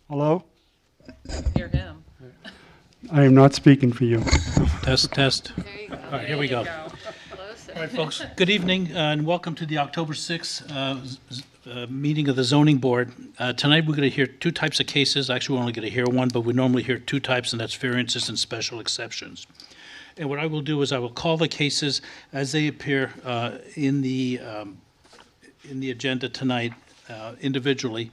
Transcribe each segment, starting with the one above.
Hello? Hear him. I am not speaking for you. Test, test. There you go. All right, here we go. Close. All right, folks, good evening and welcome to the October 6th meeting of the Zoning Board. Tonight, we're going to hear two types of cases. Actually, we're only going to hear one, but we normally hear two types, and that's variances and special exceptions. And what I will do is I will call the cases as they appear in the agenda tonight individually.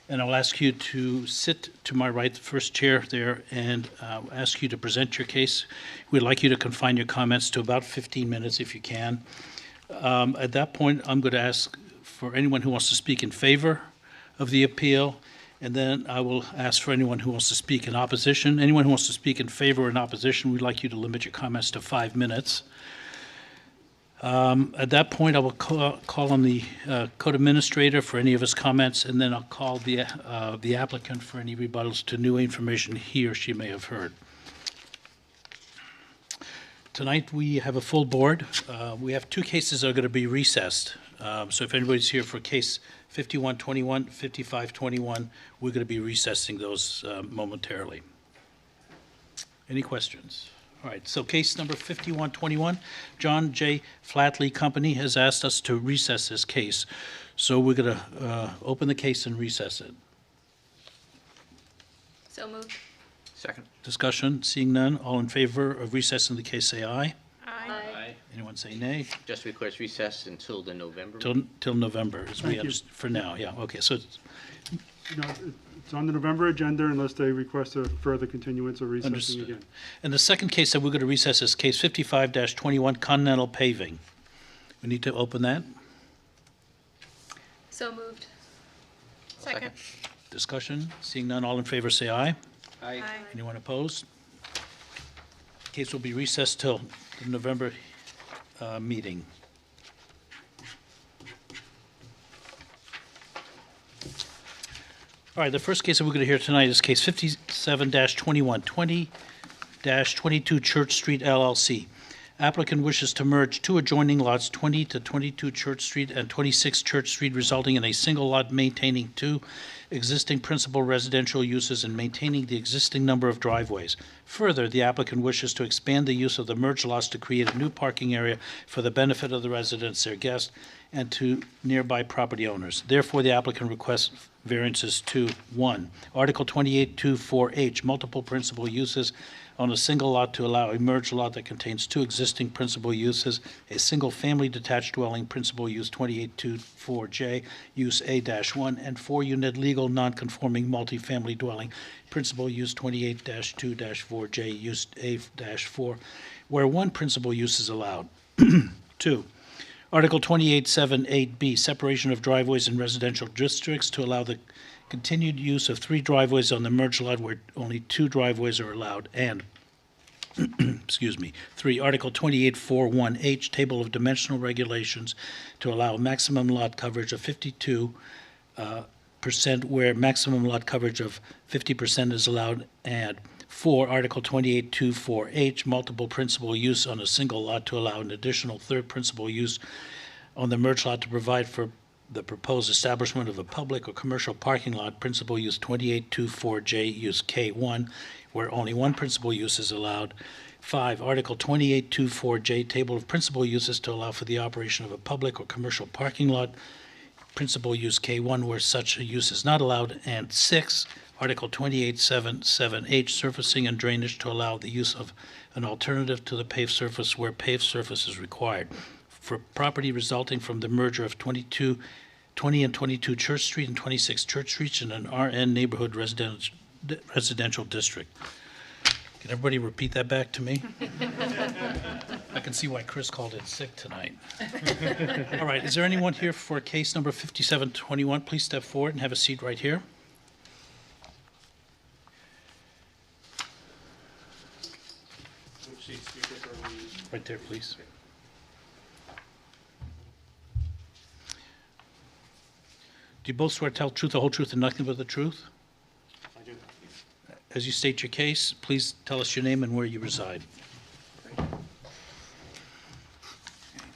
And I'll ask you to sit to my right, the first chair there, and ask you to present your case. We'd like you to confine your comments to about 15 minutes if you can. At that point, I'm going to ask for anyone who wants to speak in favor of the appeal, and then I will ask for anyone who wants to speak in opposition. Anyone who wants to speak in favor or in opposition, we'd like you to limit your comments to 5 minutes. At that point, I will call on the code administrator for any of his comments, and then I'll call the applicant for any rebuttals to new information he or she may have heard. Tonight, we have a full board. We have two cases that are going to be recessed. So if anybody's here for case 5121, 5521, we're going to be recessing those momentarily. Any questions? All right, so case number 5121, John J. Flatley Company has asked us to recess this case. So we're going to open the case and recess it. So moved. Second. Discussion, seeing none, all in favor of recessing the case, say aye. Aye. Anyone say nay? Just request recess until the November. Till November, as we Thank you. for now, yeah, okay, so No, it's on the November agenda unless they request a further continuance or recessing Understood. again. and the second case that we're going to recess is case 55-21, Continental Paving. We need to open that. So moved. Second. Discussion, seeing none, all in favor, say aye. Aye. Anyone opposed? Case will be recessed till the November meeting. All right, the first case that we're going to hear tonight is case 57-21, 20-22 Church Street LLC. Applicant wishes to merge two adjoining lots, 20 to 22 Church Street and 26 Church Street, resulting in a single lot maintaining two existing principal residential uses and maintaining the existing number of driveways. Further, the applicant wishes to expand the use of the merged lots to create a new parking area for the benefit of the residents, their guests, and to nearby property owners. Therefore, the applicant requests variances to 1, Article 28-24H, multiple principal uses on a single lot to allow a merged lot that contains two existing principal uses, a single-family detached dwelling, principal use 28-24J, use A-1, and 4-unit legal non-conforming multifamily dwelling, principal use 28-2-4J, use A-4, where one principal use is allowed. 2, Article 28-7-8B, separation of driveways in residential districts to allow the continued use of 3 driveways on the merged lot where only 2 driveways are allowed, and, 3, Article 28-4-1H, table of dimensional regulations to allow maximum lot coverage of 52% where maximum lot coverage of 50% is allowed, and 4, Article 28-24H, multiple principal use on a single lot to allow an additional third principal use on the merged lot to provide for the proposed establishment of a public or commercial parking lot, principal use 28-24J, use K1, where only one principal use is allowed. 5, Article 28-24J, table of principal uses to allow for the operation of a public or commercial parking lot, principal use K1, where such a use is not allowed. And 6, Article 28-7-7H, surfacing and drainage to allow the use of an alternative to the paved surface where paved surface is required. For property resulting from the merger of 20 and 22 Church Street and 26 Church Street in an RN neighborhood residential district. Can everybody repeat that back to me? I can see why Chris called in sick tonight. All right, is there anyone here for case number 5721? Please step forward and have a seat right here. Right there, please. Do you both swear to tell the truth, the whole truth, and nothing but the truth? I do. As you state your case, please tell us your name and where you reside.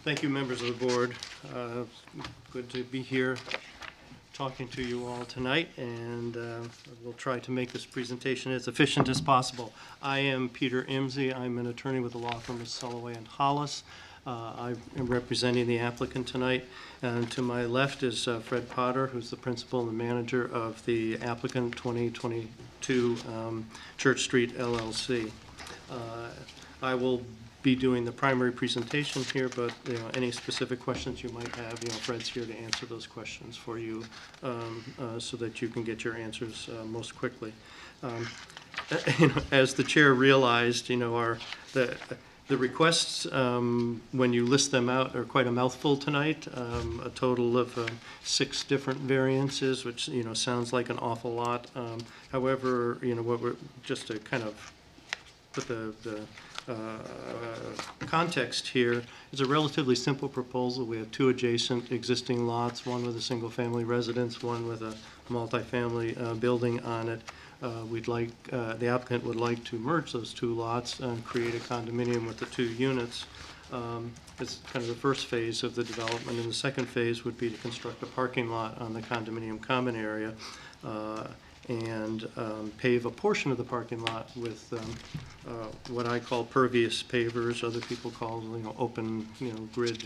Thank you, members of the board. Good to be here talking to you all tonight, and we'll try to make this presentation as efficient as possible. I am Peter Imsey. I'm an attorney with the law firm of Soloway and Hollis. I am representing the applicant tonight, and to my left is Fred Potter, who's the principal and the manager of the applicant 2022 Church Street LLC. I will be doing the primary presentation here, but any specific questions you might have, Fred's here to answer those questions for you, so that you can get your answers most quickly. As the chair realized, the requests, when you list them out, are quite a mouthful tonight. A total of 6 different variances, which sounds like an awful lot. However, what we're just to kind of put the context here, is a relatively simple proposal. We have 2 adjacent existing lots, one with a single-family residence, one with a multifamily building on it. The applicant would like to merge those 2 lots and create a condominium with the 2 units. It's kind of the first phase of the development, and the second phase would be to construct a parking lot on the condominium common area and pave a portion of the parking lot with what I call pervious pavers. Other people call open grid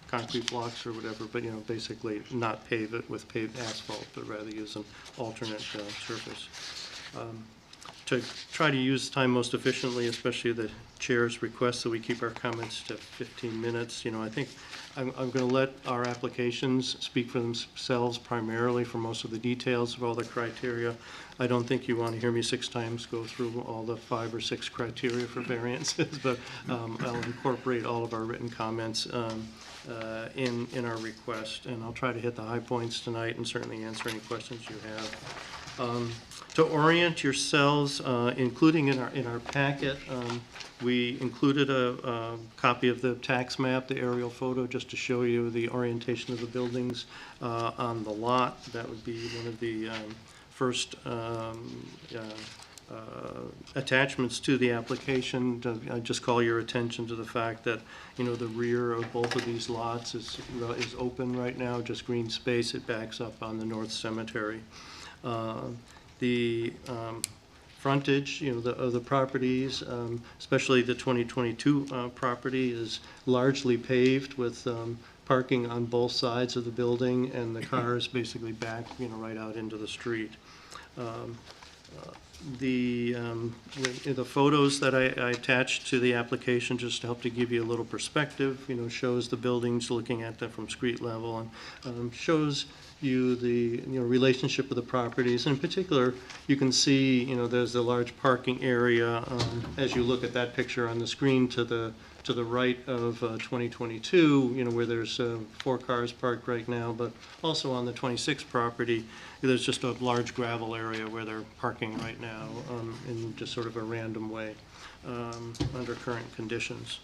concrete blocks or whatever, but basically not pave it with paved asphalt, but rather use an alternate surface. To try to use time most efficiently, especially the chair's request that we keep our comments to 15 minutes, I think I'm going to let our applications speak for themselves primarily for most of the details of all the criteria. I don't think you want to hear me 6 times go through all the 5 or 6 criteria for variances, but I'll incorporate all of our written comments in our request, and I'll try to hit the high points tonight and certainly answer any questions you have. To orient yourselves, including in our packet, we included a copy of the tax map, the aerial photo, just to show you the orientation of the buildings on the lot. That would be one of the first attachments to the application. I just call your attention to the fact that the rear of both of these lots is open right now, just green space. It backs up on the north cemetery. The frontage, of the properties, especially the 2022 property, is largely paved with parking on both sides of the building, and the cars basically back, right out into the street. The photos that I attached to the application just help to give you a little perspective, shows the buildings looking at them from street level, and shows you the relationship of the properties. In particular, you can see there's a large parking area as you look at that picture on the screen to the right of 2022, where there's 4 cars parked right now, but also on the 26 property, there's just a large gravel area where they're parking right now in just sort of a random way under current conditions.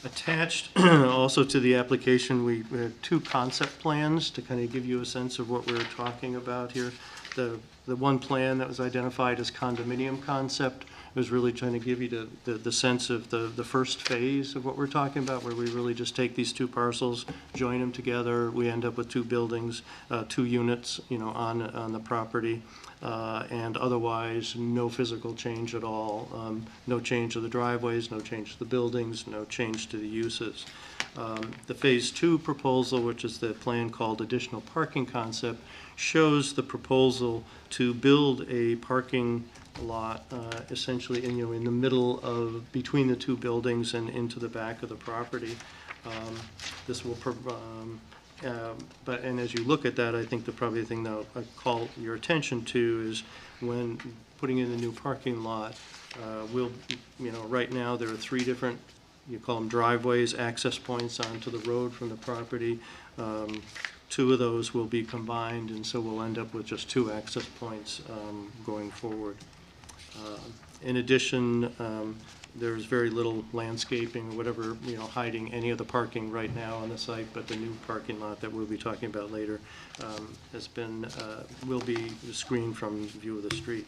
Attached also to the application, we had 2 concept plans to kind of give you a sense of what we're talking about here. The one plan that was identified as Condominium Concept was really trying to give you the sense of the first phase of what we're talking about, where we really just take these 2 parcels, join them together, we end up with 2 buildings, 2 units, on the property, and otherwise no physical change at all, no change to the driveways, no change to the buildings, no change to the uses. The Phase 2 proposal, which is the plan called Additional Parking Concept, shows the proposal to build a parking lot essentially in the middle of between the 2 buildings and into the back of the property. This will and as you look at that, I think probably the thing that I call your attention to is when putting in the new parking lot, right now there are 3 different, you call them driveways, access points onto the road from the property. 2 of those will be combined, and so we'll end up with just 2 access points going forward. In addition, there's very little landscaping or whatever, hiding any of the parking right now on the site, but the new parking lot that we'll be talking about later will be screened from view of the street.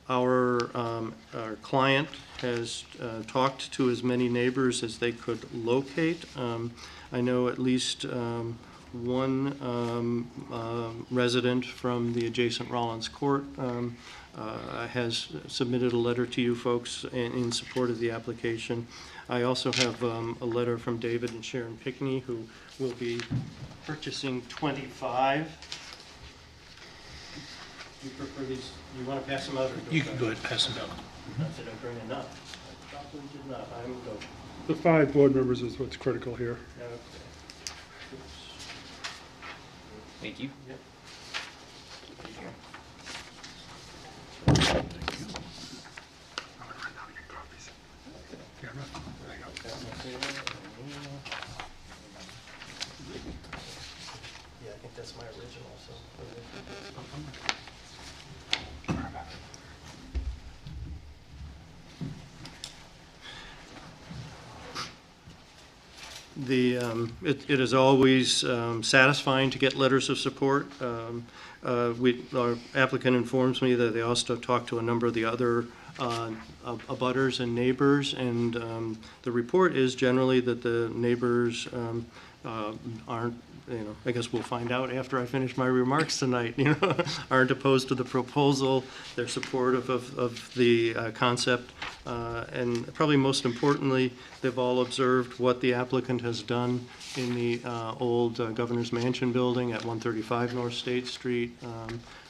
Our client has talked to as many neighbors as they could locate. I know at least one resident from the adjacent Rollins Court has submitted a letter to you folks in support of the application. I also have a letter from David and Sharon Pickney, who will be purchasing 25. You prefer these, you want to pass them out? Or You can go ahead and pass them down. Did I bring enough? I probably did not. I will go. The 5 board members is what's critical here. Okay. Thank you. Yep. Yeah, I think that's my original, so. It is always satisfying to get letters of support. Our applicant informs me that they also talked to a number of the other abutters and neighbors, and the report is generally that the neighbors aren't, I guess we'll find out after I finish my remarks tonight, aren't opposed to the proposal. They're supportive of the concept, and probably most importantly, they've all observed what the applicant has done in the old Governor's Mansion building at 135 North State Street,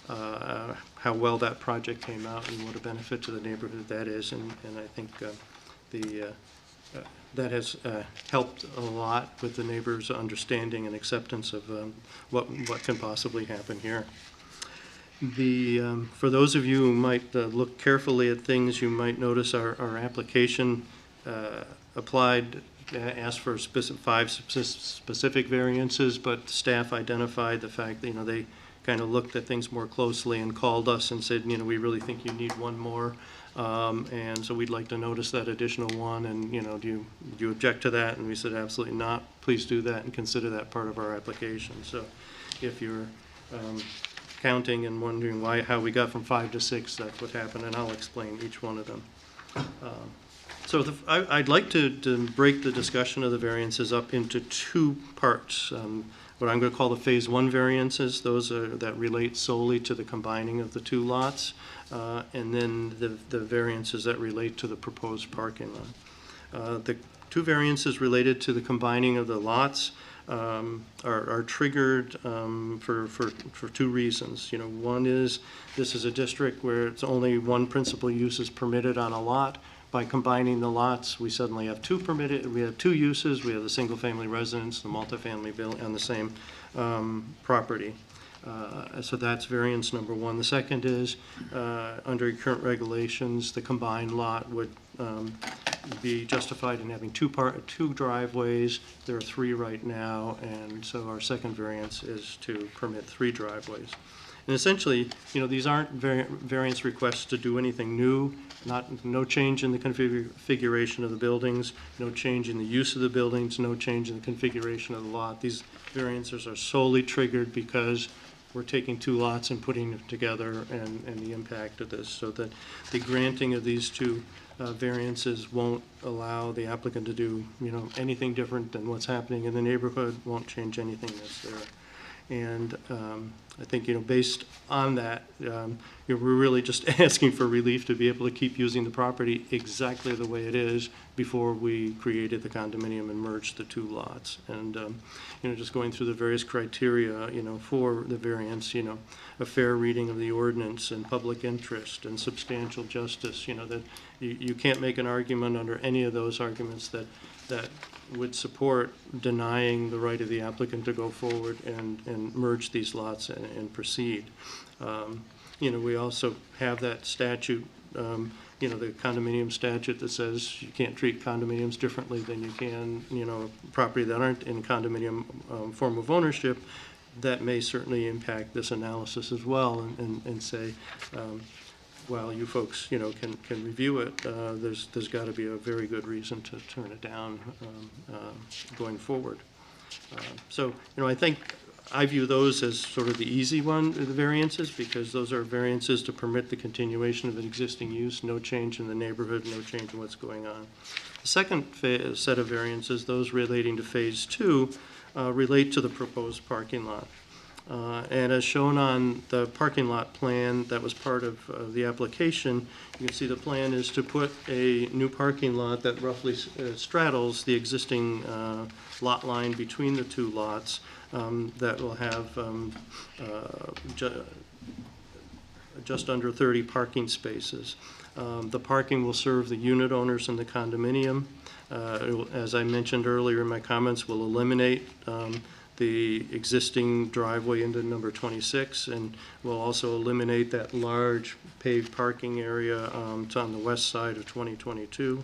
how well that project came out and what a benefit to the neighborhood that is, and I think that has helped a lot with the neighbors' understanding and acceptance of what can possibly happen here. For those of you who might look carefully at things, you might notice our application asked for 5 specific variances, but staff identified the fact that you they kind of looked at things more closely and called us and said, we really think you need one more. And so we'd like to notice that additional one, and do you object to that? And we said absolutely not. Please do that and consider that part of our application. So if you're counting and wondering how we got from 5 to 6, that's what happened, and I'll explain each one of them. So I'd like to break the discussion of the variances up into 2 parts. What I'm going to call the Phase 1 variances, those that relate solely to the combining of the 2 lots, and then the variances that relate to the proposed parking lot. The 2 variances related to the combining of the lots are triggered for 2 reasons. One is this is a district where it's only one principal use is permitted on a lot. By combining the lots, we suddenly have 2 permitted. We have 2 uses. We have the single-family residence, the multifamily building on the same property. So that's variance number 1. The second is, under current regulations, the combined lot would be justified in having 2 driveways. There are 3 right now, and so our second variance is to permit 3 driveways. And essentially, these aren't variance requests to do anything new, no change in the configuration of the buildings, no change in the use of the buildings, no change in the configuration of the lot. These variances are solely triggered because we're taking 2 lots and putting them together and the impact of this, so that the granting of these 2 variances won't allow the applicant to do, anything different than what's happening in the neighborhood, won't change anything that's there. And I think, based on that, we're really just asking for relief to be able to keep using the property exactly the way it is before we created the condominium and merged the 2 lots. And, just going through the various criteria, for the variance, a fair reading of the ordinance and public interest and substantial justice, that you can't make an argument under any of those arguments that would support denying the right of the applicant to go forward and merge these lots and proceed. We also have that statute, the condominium statute that says you can't treat condominiums differently than you can, property that aren't in condominium form of ownership. That may certainly impact this analysis as well, and say, while you folks, can review it, there's got to be a very good reason to turn it down going forward. So, I view those as sort of the easy one, the variances, because those are variances to permit the continuation of an existing use, no change in the neighborhood, no change in what's going on. The second set of variances, those relating to Phase 2, relate to the proposed parking lot. And as shown on the parking lot plan that was part of the application, you can see the plan is to put a new parking lot that roughly straddles the existing lot line between the two lots, that will have just under 30 parking spaces. The parking will serve the unit owners in the condominium. As I mentioned earlier in my comments, will eliminate the existing driveway into number 26, and will also eliminate that large paved parking area it's on the west side of 2022.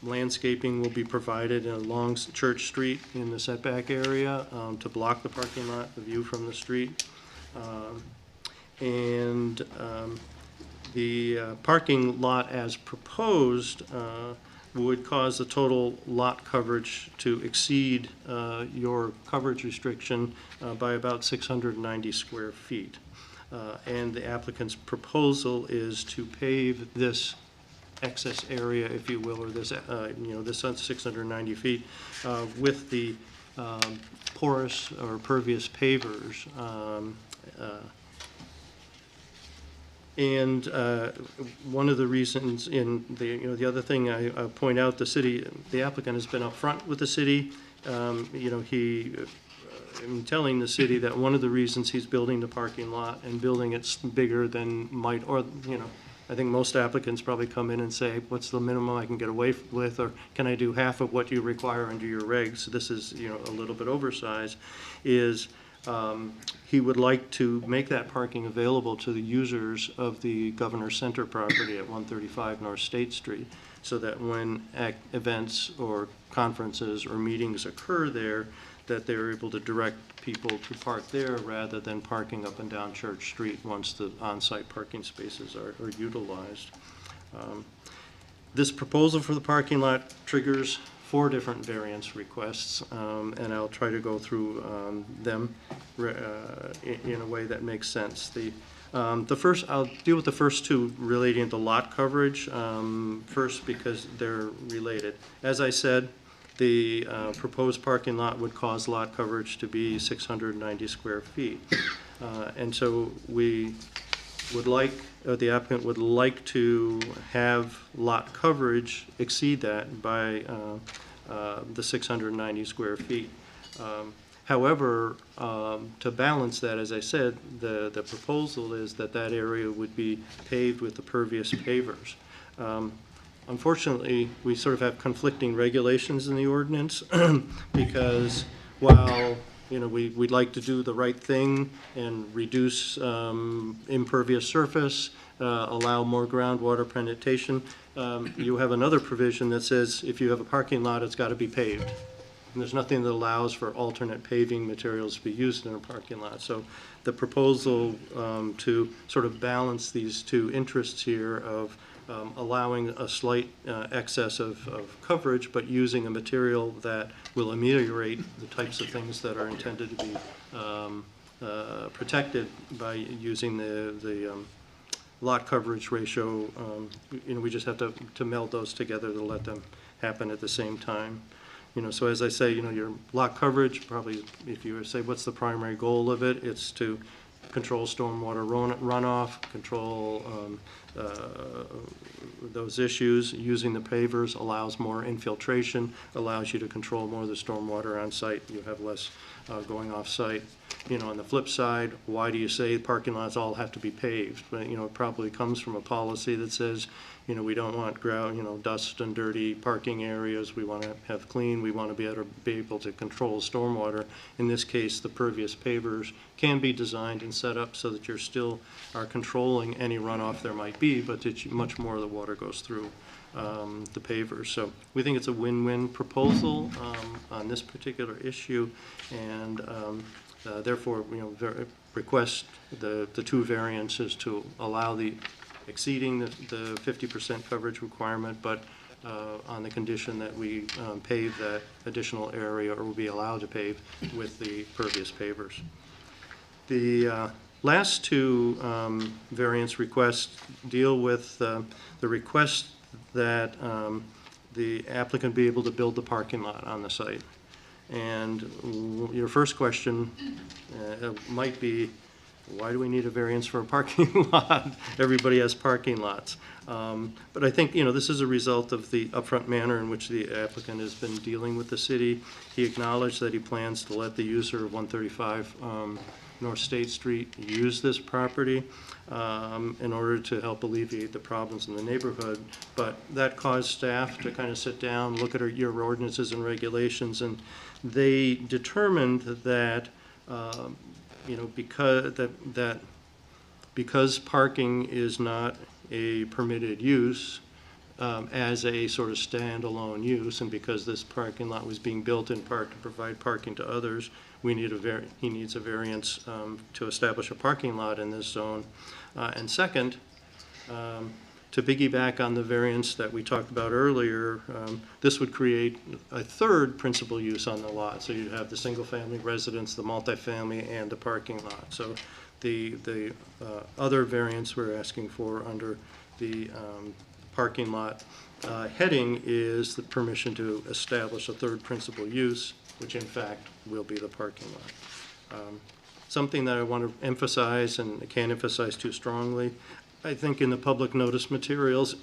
Landscaping will be provided along Church Street in the setback area to block the parking lot, the view from the street. The parking lot as proposed would cause the total lot coverage to exceed your coverage restriction by about 690 square feet. And the applicant's proposal is to pave this excess area, if you will, or this, this 690 feet with the porous or pervious pavers. And one of the reasons in the other thing I point out, the applicant has been upfront with the city. In telling the city that one of the reasons he's building the parking lot and building it bigger than might, or, I think most applicants probably come in and say, what's the minimum I can get away with, or can I do half of what you require under your regs? This is, a little bit oversized, is he would like to make that parking available to the users of the Governor Center property at 135 North State Street, so that when events or conferences or meetings occur there, that they're able to direct people to park there rather than parking up and down Church Street once the on-site parking spaces are utilized. This proposal for the parking lot triggers 4 different variance requests, and I'll try to go through them in a way that makes sense. The first, I'll deal with the first 2 relating to lot coverage first, because they're related. As I said, the proposed parking lot would cause lot coverage to be 690 square feet. And so we would like, the applicant would like to have lot coverage exceed that by the 690 square feet. However, to balance that, as I said, the proposal is that that area would be paved with the pervious pavers. Unfortunately, we sort of have conflicting regulations in the ordinance because while we'd like to do the right thing and reduce impervious surface, allow more groundwater penetration, you have another provision that says if you have a parking lot, it's got to be paved. And there's nothing that allows for alternate paving materials to be used in a parking lot. So the proposal to sort of balance these 2 interests here of allowing a slight excess of coverage, but using a material that will ameliorate the types of things that are intended to be protected by using the lot coverage ratio. We just have to meld those together to let them happen at the same time. So as I say, your lot coverage, probably if you were to say what's the primary goal of it, it's to control stormwater runoff, control those issues. Using the pavers allows more infiltration, allows you to control more of the stormwater on site. You have less going off site. On the flip side, why do you say parking lots all have to be paved? But, it probably comes from a policy that says, we don't want dust and dirty parking areas. We want to have clean. We want to be able to control stormwater. In this case, the pervious pavers can be designed and set up so that you still are controlling any runoff there might be, but that much more of the water goes through the pavers. So we think it's a win-win proposal on this particular issue, and therefore, request the 2 variances to allow the exceeding the 50% coverage requirement, but on the condition that we pave that additional area, or will be allowed to pave with the pervious pavers. The last 2 variance requests deal with the request that the applicant be able to build the parking lot on the site. And your first question might be, why do we need a variance for a parking lot? Everybody has parking lots. But I think, this is a result of the upfront manner in which the applicant has been dealing with the city. He acknowledged that he plans to let the user of 135 North State Street use this property in order to help alleviate the problems in the neighborhood. But that caused staff to kind of sit down, look at your ordinances and regulations, and they determined that because parking is not a permitted use as a sort of standalone use, and because this parking lot was being built in part to provide parking to others, he needs a variance to establish a parking lot in this zone. And second, to piggyback on the variance that we talked about earlier, this would create a third principal use on the lot. So you'd have the single-family residence, the multifamily, and the parking lot. So the other variance we're asking for under the parking lot heading is the permission to establish a third principal use, which in fact will be the parking lot. Something that I want to emphasize, and I can't emphasize too strongly, I think in the public notice materials,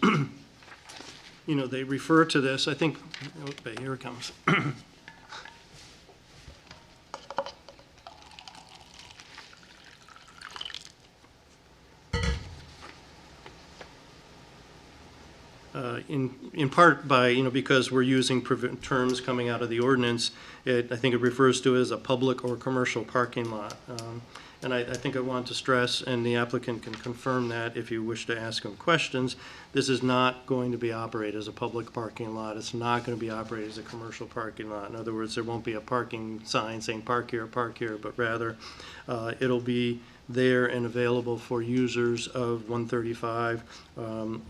they refer to this, I think, oh, here it comes. In part by, because we're using terms coming out of the ordinance, I think it refers to it as a public or commercial parking lot. And I think I want to stress, and the applicant can confirm that if you wish to ask him questions, this is not going to be operated as a public parking lot. It's not going to be operated as a commercial parking lot. In other words, there won't be a parking sign saying park here, but rather it'll be there and available for users of 135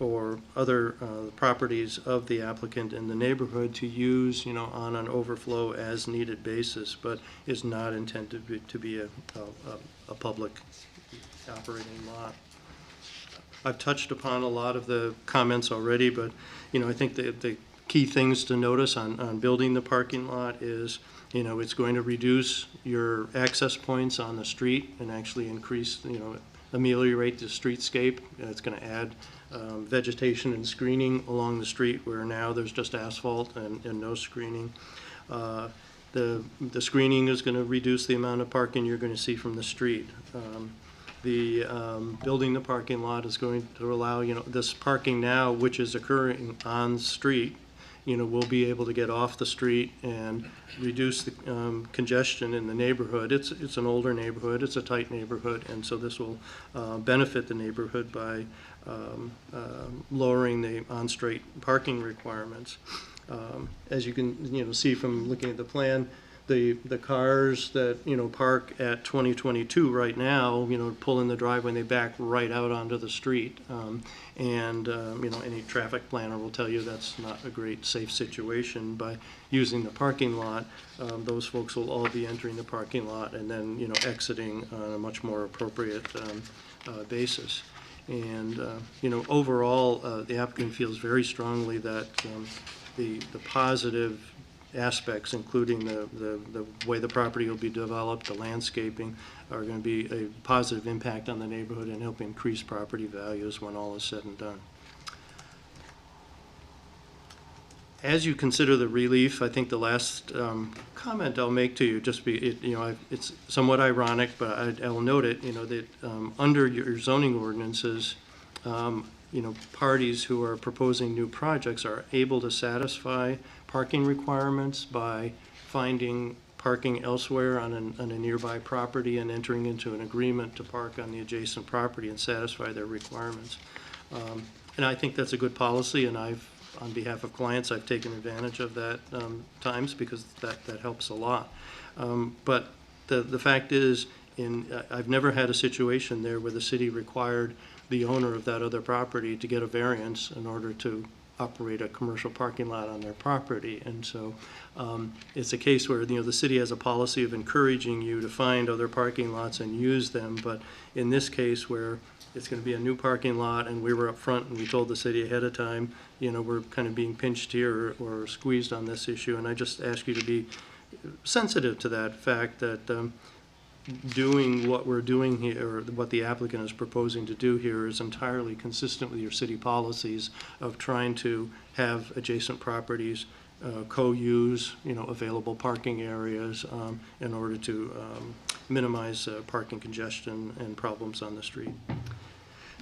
or other properties of the applicant in the neighborhood to use, on an overflow as needed basis, but is not intended to be a public operating lot. I've touched upon a lot of the comments already, but I think the key things to notice on building the parking lot is it's going to reduce your access points on the street and actually increase, ameliorate the streetscape. It's going to add vegetation and screening along the street where now there's just asphalt and no screening. The screening is going to reduce the amount of parking you're going to see from the street. Building the parking lot is going to allow, this parking now, which is occurring on street, we'll be able to get off the street and reduce the congestion in the neighborhood. It's an older neighborhood, it's a tight neighborhood, and so this will benefit the neighborhood by lowering the on-street parking requirements. As you can see from looking at the plan, the cars that park at 2022 right now, pull in the driveway and they back right out onto the street, and any traffic planner will tell you that's not a great safe situation. By using the parking lot, those folks will all be entering the parking lot and then exiting on a much more appropriate basis. And overall, the applicant feels very strongly that the positive aspects, including the way the property will be developed, the landscaping, are going to be a positive impact on the neighborhood and help increase property values when all is said and done. As you consider the relief, I think the last comment I'll make to you, it's somewhat ironic, but I'll note it, that under your zoning ordinances, parties who are proposing new projects are able to satisfy parking requirements by finding parking elsewhere on a nearby property and entering into an agreement to park on the adjacent property and satisfy their requirements. And I think that's a good policy, and on behalf of clients, I've taken advantage of that times because that helps a lot. But the fact is, I've never had a situation there where the city required the owner of that other property to get a variance in order to operate a commercial parking lot on their property. And so it's a case where the city has a policy of encouraging you to find other parking lots and use them, but in this case where it's going to be a new parking lot and we were up front and we told the city ahead of time, we're kind of being pinched here or squeezed on this issue, and I just ask you to be sensitive to that fact that doing what we're doing here, or what the applicant is proposing to do here, is entirely consistent with your city policies of trying to have adjacent properties co-use, available parking areas in order to minimize parking congestion and problems on the street.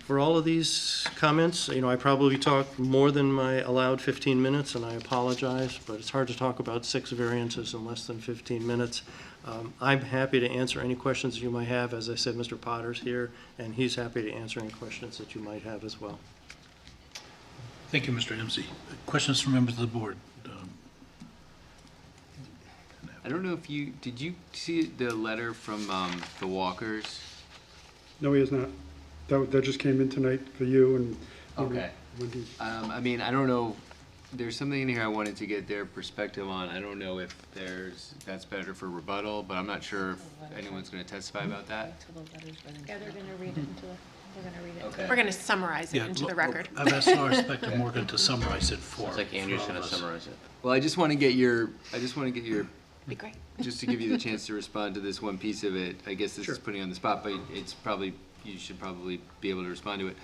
For all of these comments, I probably talked more than my allowed 15 minutes, and I apologize, but it's hard to talk about 6 variances in less than 15 minutes. I'm happy to answer any questions you might have. As I said, Mr. Potter's here, and he's happy to answer any questions that you might have as well. Thank you, Mr. Dempsey. Questions from members of the board? I don't know if did you see the letter from the Walkers? No, he is not. That just came in tonight for you and. Okay. Wendy. I mean, I don't know, there's something in here I wanted to get their perspective on. I don't know if that's better for rebuttal, but I'm not sure if anyone's gonna testify about that. Yeah, they're gonna read it into Okay. We're going to summarize it into the record. I've asked our respective Morgan to summarize it for. It's like Andrew's for all gonna of us. summarize it. Well, I just wanna get your, Be great. just to give you the chance to respond to this one piece of it. I guess this is putting you on the spot, but you should probably be able to respond to it.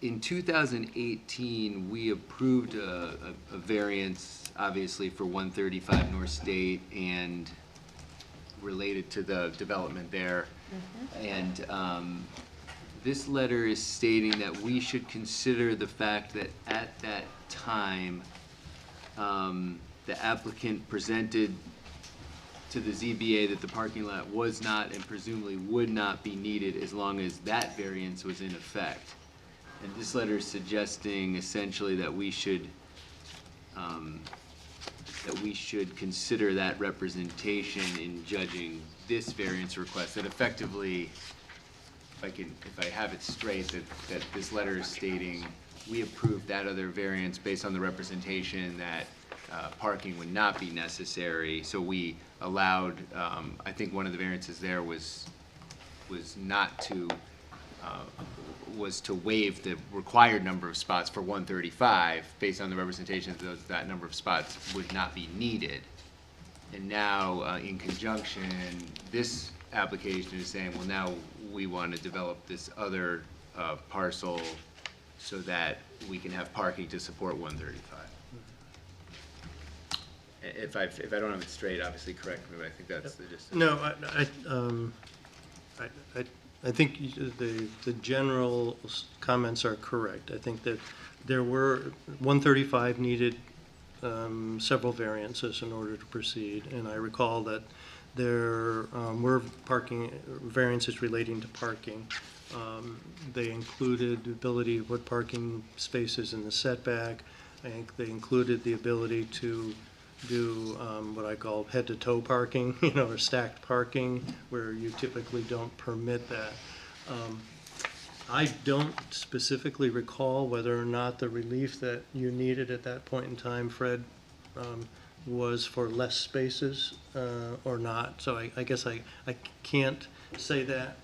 In 2018, we approved a variance, obviously, for 135 North State and related to the development there. And this letter is stating that we should consider the fact that at that time, the applicant presented to the ZBA that the parking lot was not and presumably would not be needed as long as that variance was in effect. And this letter is suggesting essentially that we should consider that representation in judging this variance request, that effectively, if I have it straight, that this letter is stating we approved that other variance based on the representation that parking would not be necessary, so we allowed, I think one of the variances there was not to, was to waive the required number of spots for 135, based on the representation that that number of spots would not be needed. And now, in conjunction, this application is saying, well, now we want to develop this other parcel so that we can have parking to support 135. If I don't have it straight, obviously correct me, but I think that's the gist. No, I think the general comments are correct. I think that there were, 135 needed several variances in order to proceed, and I recall that there were parking variances relating to parking. They included the ability to put parking spaces in the setback. I think they included the ability to do what I call head-to-toe parking, or stacked parking, where you typically don't permit that. I don't specifically recall whether or not the relief that you needed at that point in time, Fred, was for less spaces or not. So I guess I can't say that,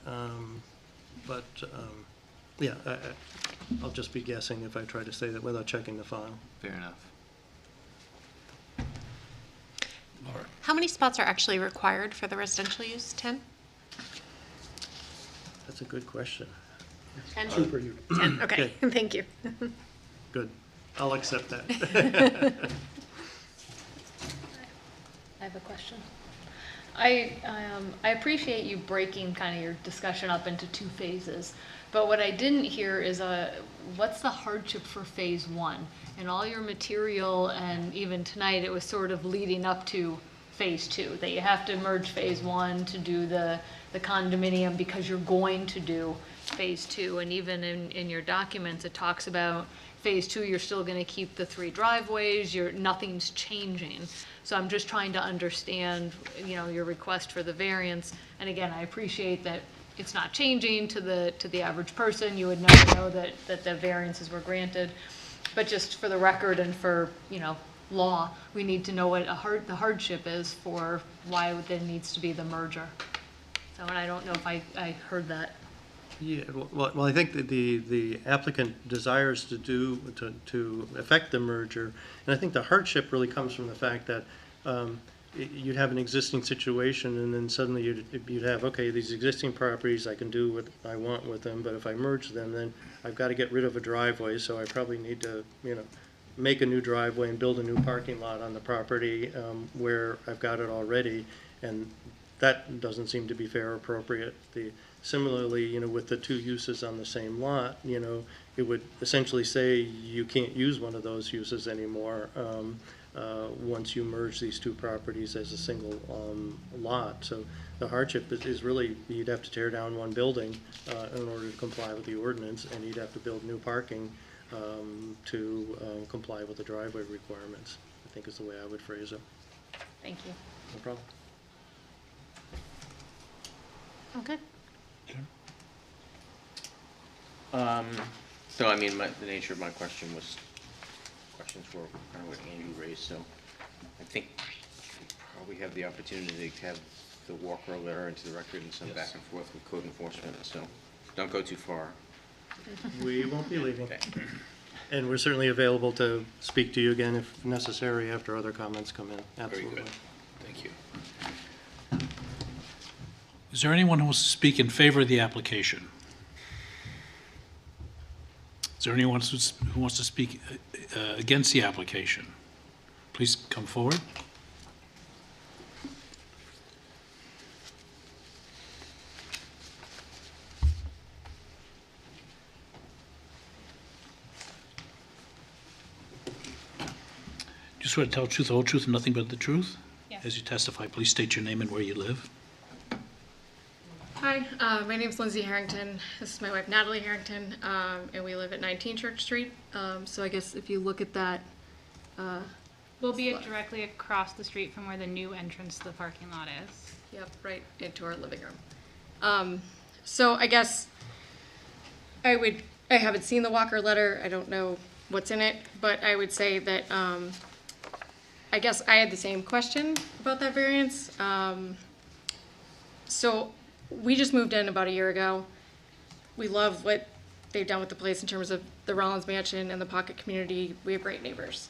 but yeah, I'll just be guessing if I try to say that without checking the file. Fair enough. Laura. How many spots are actually required for the residential use, 10? That's a good question. 10? Super you. 10, okay, thank you. Good. I'll accept that. I have a question. I appreciate you breaking kind of your discussion up into 2 phases, but what I didn't hear is what's the hardship for phase 1? In all your material, and even tonight, it was sort of leading up to phase 2, that you have to merge phase 1 to do the condominium because you're going to do phase 2. And even in your documents, it talks about phase 2, you're still going to keep the 3 driveways, nothing's changing. So I'm just trying to understand, your request for the variance. And again, I appreciate that it's not changing to the average person. You would never know that the variances were granted. But just for the record and for, law, we need to know what the hardship is for why there needs to be the merger. So, and I don't know if I heard that. Yeah, well, I think that the applicant desires to effect the merger, and I think the hardship really comes from the fact that you'd have an existing situation, and then suddenly you'd have, okay, these existing properties, I can do what I want with them, but if I merge them, then I've got to get rid of a driveway, so I probably need to, make a new driveway and build a new parking lot on the property where I've got it already, and that doesn't seem to be fair or appropriate. Similarly, with the two uses on the same lot, it would essentially say you can't use one of those uses anymore once you merge these two properties as a single lot. So the hardship is really, you'd have to tear down one building in order to comply with the ordinance, and you'd have to build new parking to comply with the driveway requirements, I think is the way I would phrase it. Thank you. No problem. Okay. So I mean, the nature of my questions were kind of what Andrew raised, so I think we probably have the opportunity to have the Walker letter into the record and some back and forth with code enforcement, so don't go too far. We won't be leaving. Okay. And we're certainly available to speak to you again if necessary after other comments come in. Absolutely. Very good. Thank you. Is there anyone who wants to speak in favor of the application? Is there anyone who wants to speak against the application? Please come forward. You swear to tell the truth, the whole truth, and nothing but the truth? Yes. As you testify, please state your name and where you live. Hi, my name's Lindsay Harrington. This is my wife Natalie Harrington, and we live at 19 Church Street. So I guess if you look at that, We'll be directly across the street from where the new entrance to the parking lot is. yep, right into our living room. So I guess I haven't seen the Walker letter. I don't know what's in it, but I would say that I guess I had the same question about that variance. So we just moved in about a year ago. We love what they've done with the place in terms of the Rollins Mansion and the Pocket community. We have great neighbors.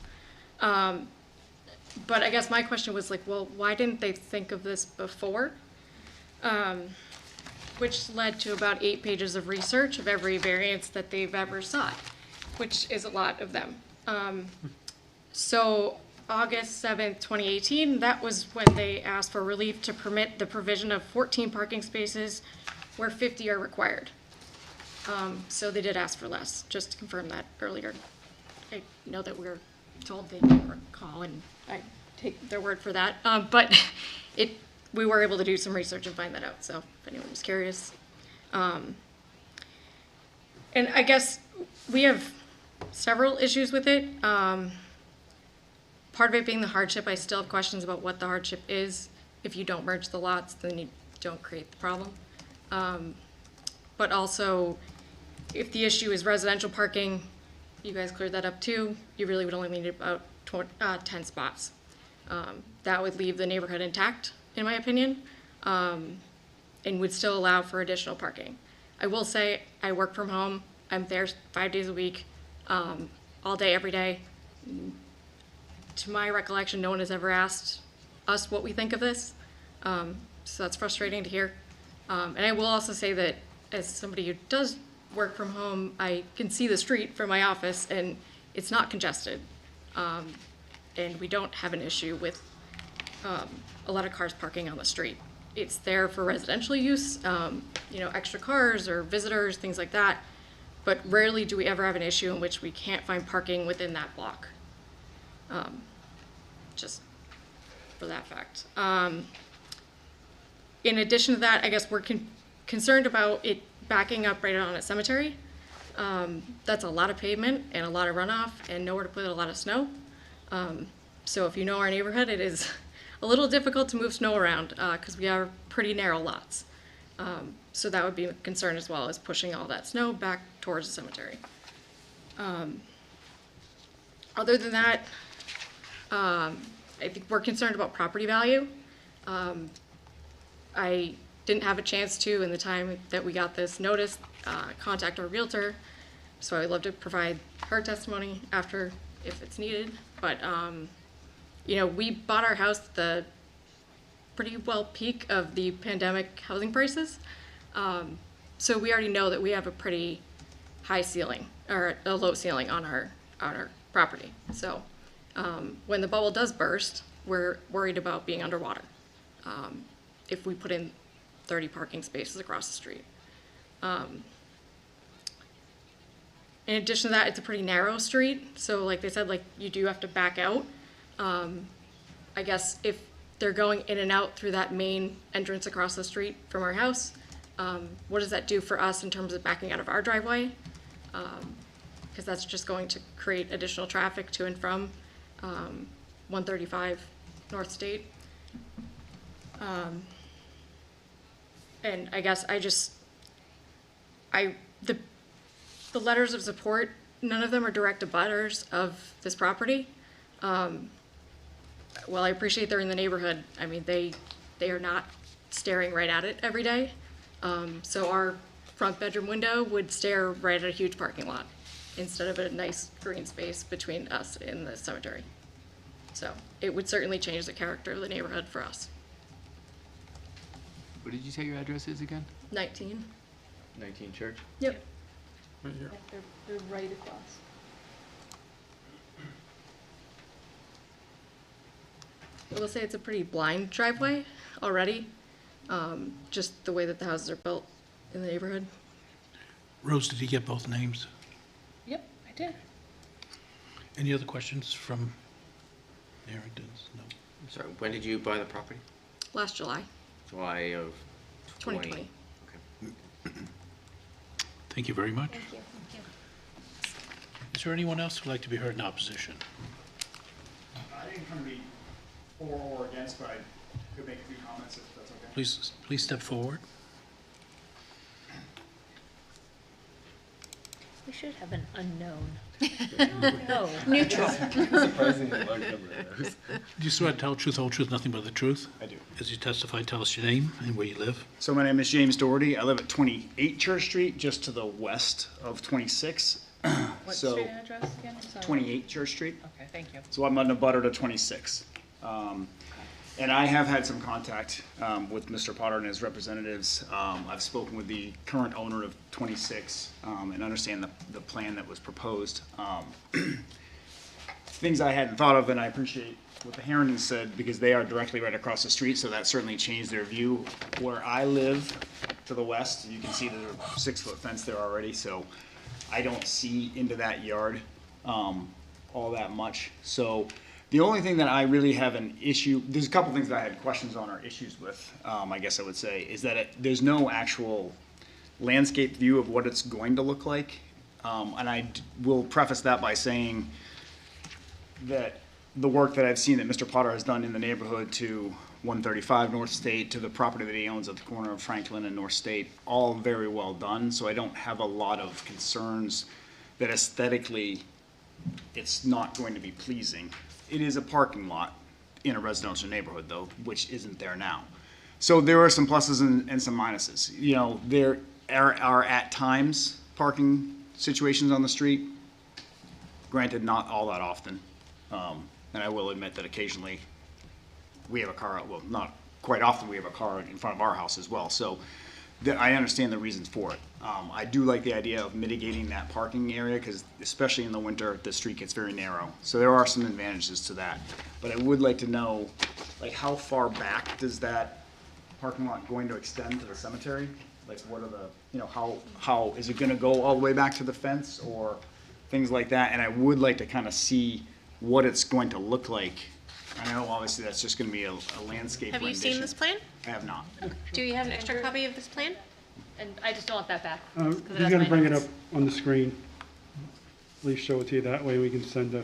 But I guess my question was like, well, why didn't they think of this before? Which led to about 8 pages of research of every variance that they've ever sought, which is a lot of them. So August 7th, 2018, that was when they asked for relief to permit the provision of 14 parking spaces where 50 are required. So they did ask for less, just to confirm that earlier. I know that we're told they didn't recall, and I take their word for that. But we were able to do some research and find that out, so if anyone was curious. And I guess we have several issues with it. Part of it being the hardship, I still have questions about what the hardship is. If you don't merge the lots, then you don't create the problem. But also, if the issue is residential parking, you guys cleared that up too. You really would only need about 10 spots. That would leave the neighborhood intact, in my opinion, and would still allow for additional parking. I will say I work from home. I'm there 5 days a week, all day, every day. To my recollection, no one has ever asked us what we think of this, so that's frustrating to hear. And I will also say that as somebody who does work from home, I can see the street from my office, and it's not congested. And we don't have an issue with a lot of cars parking on the street. It's there for residential use, extra cars or visitors, things like that. But rarely do we ever have an issue in which we can't find parking within that block. Just for that fact. In addition to that, I guess we're concerned about it backing up right on a cemetery. That's a lot of pavement and a lot of runoff and nowhere to put a lot of snow. So if you know our neighborhood, it is a little difficult to move snow around because we are pretty narrow lots. So that would be a concern as well, as pushing all that snow back towards the cemetery. Other than that, I think we're concerned about property value. I didn't have a chance to, in the time that we got this notice, contact our Realtor. So I'd love to provide her testimony after, if it's needed. But, you know, we bought our house at the pretty well peak of the pandemic housing prices. So we already know that we have a pretty high ceiling, or a low ceiling on our property. So when the bubble does burst, we're worried about being underwater if we put in 30 parking spaces across the street. In addition to that, it's a pretty narrow street, so like they said, like you do have to back out. I guess if they're going in and out through that main entrance across the street from our house, what does that do for us in terms of backing out of our driveway? Because that's just going to create additional traffic to and from 135 North State. And I guess the letters of support, none of them are direct abutters of this property. Well, I appreciate they're in the neighborhood. I mean, they are not staring right at it every day. So our front bedroom window would stare right at a huge parking lot instead of a nice green space between us and the cemetery. So it would certainly change the character of the neighborhood for us. What did you say your address is again? 19. 19 Church? Yep. Right here. They're right across. I will say it's a pretty blind driveway already, just the way that the houses are built in the neighborhood. Rose, did you get both names? Yep, I did. Any other questions from the Harringtons? No. I'm sorry, when did you buy the property? Last July, July of 2020. Okay. Thank you very much. Thank you. Is there anyone else who'd like to be heard in opposition? I didn't come to be for or against, but I could make a few comments if that's okay. Please step forward. We should have an unknown. No. Neutral. Surprisingly large number of those. Do you swear to tell the truth, whole truth, nothing but the truth? I do. As you testify, tell us your name and where you live. So my name is James Doherty. I live at 28 Church Street, just to the west of 26. What So, street address again? I'm sorry. 28 Church Street. Okay, thank you. So I'm on the butter to 26. And I have had some contact with Mr. Potter and his representatives. I've spoken with the current owner of 26 and understand the plan that was proposed. Things I hadn't thought of, and I appreciate what the Harringtons said, because they are directly right across the street, so that certainly changed their view. Where I live to the west, you can see there's a 6-foot fence there already, so I don't see into that yard all that much. So the only thing that I really have an issue, there's a couple things that I had questions on or issues with, I guess I would say, is that there's no actual landscape view of what it's going to look like. And I will preface that by saying that the work that I've seen that Mr. Potter has done in the neighborhood to 135 North State, to the property that he owns at the corner of Franklin and North State, all very well done. So I don't have a lot of concerns that aesthetically it's not going to be pleasing. It is a parking lot in a residential neighborhood, though, which isn't there now. So there are some pluses and some minuses. You know, there are at times parking situations on the street. Granted, not all that often. And I will admit that occasionally we have a car, well, not quite often we have a car in front of our house as well. So I understand the reasons for it. I do like the idea of mitigating that parking area, because especially in the winter, the street gets very narrow. So there are some advantages to that. But I would like to know, like, how far back does that parking lot going to extend to the cemetery? Like, what are the, you know, how is it gonna go all the way back to the fence or things like that? And I would like to kind of see what it's going to look like. I know obviously that's just gonna be a landscape Have you rendition. seen this plan? I have not. Do you have an extra copy of this plan? And I just don't want that back. 'cause it He's has gonna my bring it up notes. on the screen. Please show it to you, that way we can send a,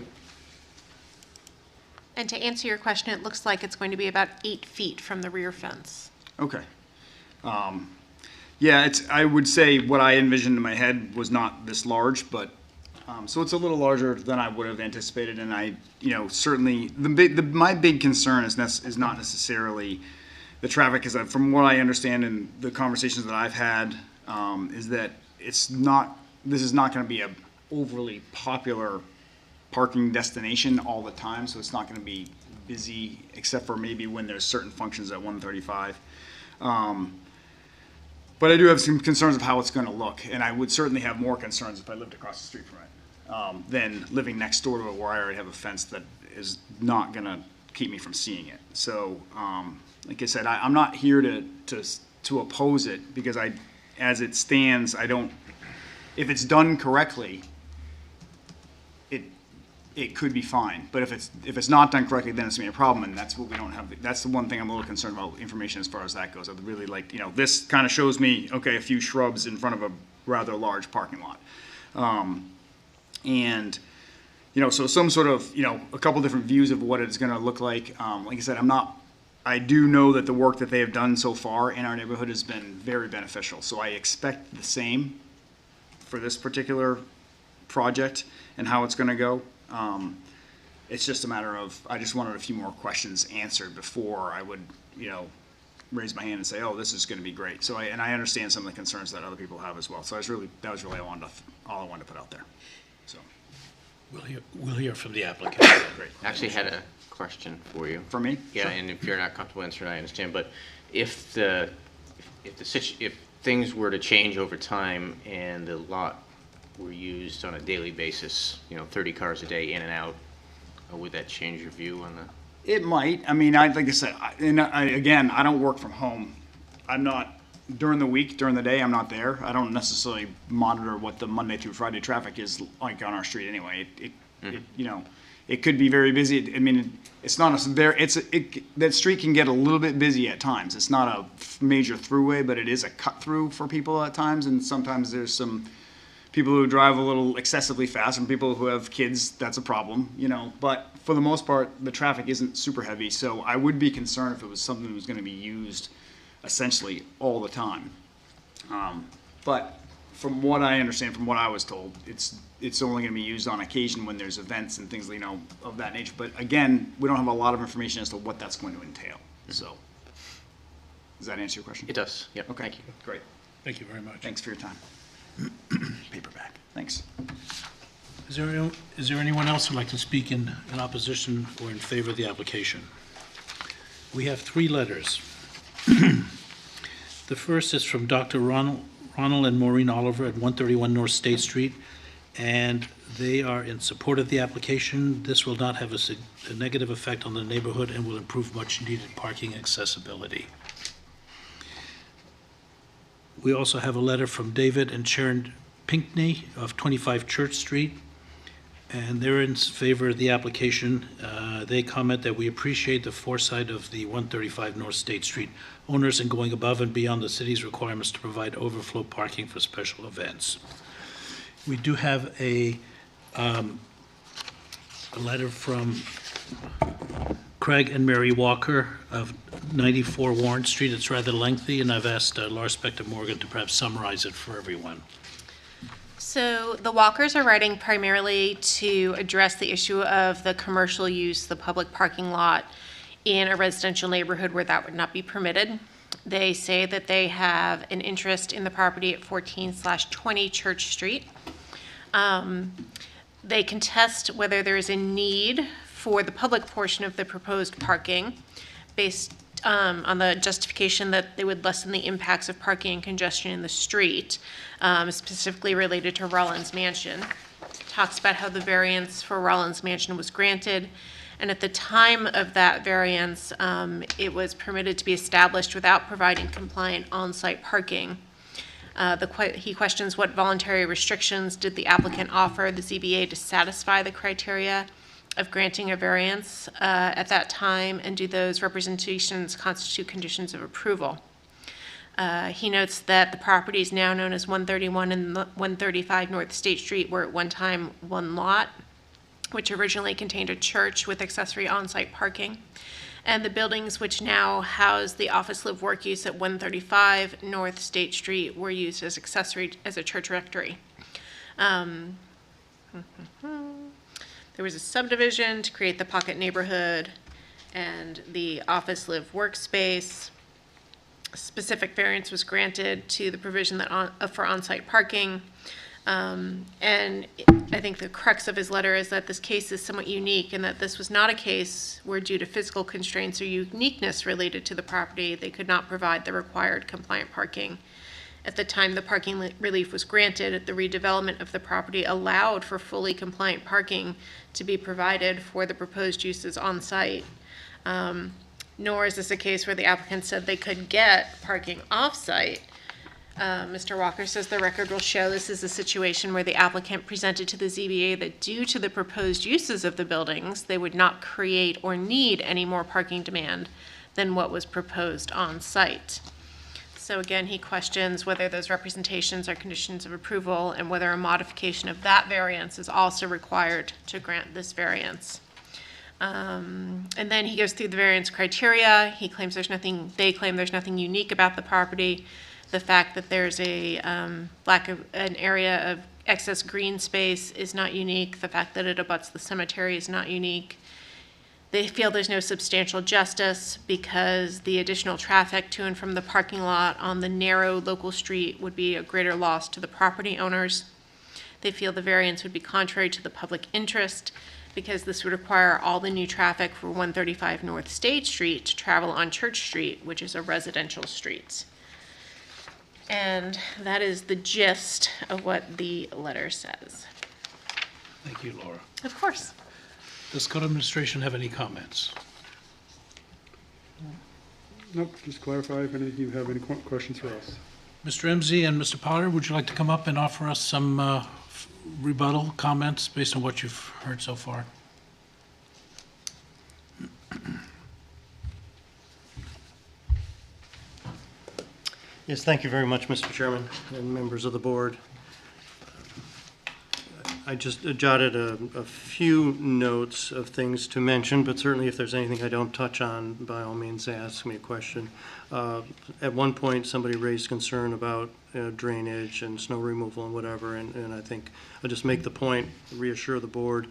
And to answer your question, it looks like it's going to be about 8 feet from the rear fence. Okay. Yeah, I would say what I envisioned in my head was not this large, but, so it's a little larger than I would have anticipated, and I, you know, certainly, my big concern is not necessarily the traffic is, from what I understand in the conversations that I've had, is that this is not gonna be a overly popular parking destination all the time, so it's not gonna be busy, except for maybe when there's certain functions at 135. But I do have some concerns of how it's gonna look, and I would certainly have more concerns if I lived across the street from it, than living next door to it where I already have a fence that is not gonna keep me from seeing it. So, like I said, I'm not here to oppose it, because as it stands, if it's done correctly, it could be fine. But if it's not done correctly, then it's gonna be a problem, and that's what we don't have. That's the one thing I'm a little concerned about, information as far as that goes. I'd really like, this kind of shows me, okay, a few shrubs in front of a rather large parking lot. And, so some sort of, a couple different views of what it's gonna look like. Like I said, I do know that the work that they have done so far in our neighborhood has been very beneficial. So I expect the same for this particular project and how it's gonna go. It's just a matter of, I just wanted a few more questions answered before I would, raise my hand and say, oh, this is gonna be great. So I understand some of the concerns that other people have as well. So that was really all I wanted to put out there, so. We'll hear from the applicant. Great. I actually had a question for you. For me? Yeah, Sure. and if you're not comfortable answering, I understand, but if things were to change over time and the lot were used on a daily basis, 30 cars a day in and out, would that change your view on the? It might. I mean, like I said, again, I don't work from home. I'm not, during the week, during the day, I'm not there. I don't necessarily monitor what the Monday through Friday traffic is like on our street anyway. It could be very busy. I mean, it's not that street can get a little bit busy at times. It's not a major throughway, but it is a cut through for people at times, and sometimes there's some people who drive a little excessively fast and people who have kids, that's a problem, but for the most part, the traffic isn't super heavy, so I would be concerned if it was something that was gonna be used essentially all the time. But from what I understand, from what I was told, it's only gonna be used on occasion when there's events and things, of that nature. But again, we don't have a lot of information as to what that's going to entail, so. Does that answer your question? It does, yep, Okay, thank you. great. Thank you very much. Thanks for your time. Paperback, thanks. Is there anyone else who'd like to speak in opposition or in favor of the application? We have 3 letters. The first is from Dr. Ronald and Maureen Oliver at 131 North State Street, and they are in support of the application. This will not have a negative effect on the neighborhood and will improve much-needed parking accessibility. We also have a letter from David and Sharon Pinkney of 25 Church Street, and they're in favor of the application. They comment that we appreciate the foresight of the 135 North State Street owners in going above and beyond the city's requirements to provide overflow parking for special events. We do have a letter from Craig and Mary Walker of 94 Warren Street. It's rather lengthy, and I've asked Laura Spector Morgan to perhaps summarize it for everyone. So the Walkers are writing primarily to address the issue of the commercial use, the public parking lot in a residential neighborhood where that would not be permitted. They say that they have an interest in the property at 14/20 Church Street. They contest whether there is a need for the public portion of the proposed parking based on the justification that they would lessen the impacts of parking and congestion in the street, specifically related to Rollins Mansion. Talks about how the variance for Rollins Mansion was granted, and at the time of that variance, it was permitted to be established without providing compliant on-site parking. He questions what voluntary restrictions did the applicant offer the ZBA to satisfy the criteria of granting a variance at that time, and do those representations constitute conditions of approval? He notes that the property is now known as 131 and 135 North State Street were at one time one lot, which originally contained a church with accessory on-site parking. And the buildings which now house the office live work use at 135 North State Street were used as accessory as a church rectory. There was a subdivision to create the pocket neighborhood and the office live workspace. specific variance was granted to the provision that for on-site parking. And I think the crux of his letter is that this case is somewhat unique and that this was not a case where, due to physical constraints or uniqueness related to the property, they could not provide the required compliant parking. At the time the parking relief was granted, the redevelopment of the property allowed for fully compliant parking to be provided for the proposed uses on site. Nor is this a case where the applicant said they could get parking off-site. Mr. Walker says the record will show this is a situation where the applicant presented to the ZBA that due to the proposed uses of the buildings, they would not create or need any more parking demand than what was proposed on site. So again, he questions whether those representations are conditions of approval and whether a modification of that variance is also required to grant this variance. And then he goes through the variance criteria. They claim there's nothing unique about the property. The fact that there's a lack of an area of excess green space is not unique. The fact that it abuts the cemetery is not unique. They feel there's no substantial justice because the additional traffic to and from the parking lot on the narrow local street would be a greater loss to the property owners. They feel the variance would be contrary to the public interest because this would require all the new traffic for 135 North State Street to travel on Church Street, which is a residential street. And that is the gist of what the letter says. Thank you, Laura. Of course. Does code administration have any comments? Nope, just clarify if any of you have any questions for us. Mr. Imsey and Mr. Potter, would you like to come up and offer us some rebuttal comments based on what you've heard so far? Yes, thank you very much, Mr. Chairman and members of the board. I just jotted a few notes of things to mention, but certainly if there's anything I don't touch on, by all means, ask me a question. At one point, somebody raised concern about drainage and snow removal and whatever, and I think I'll just make the point, reassure the board,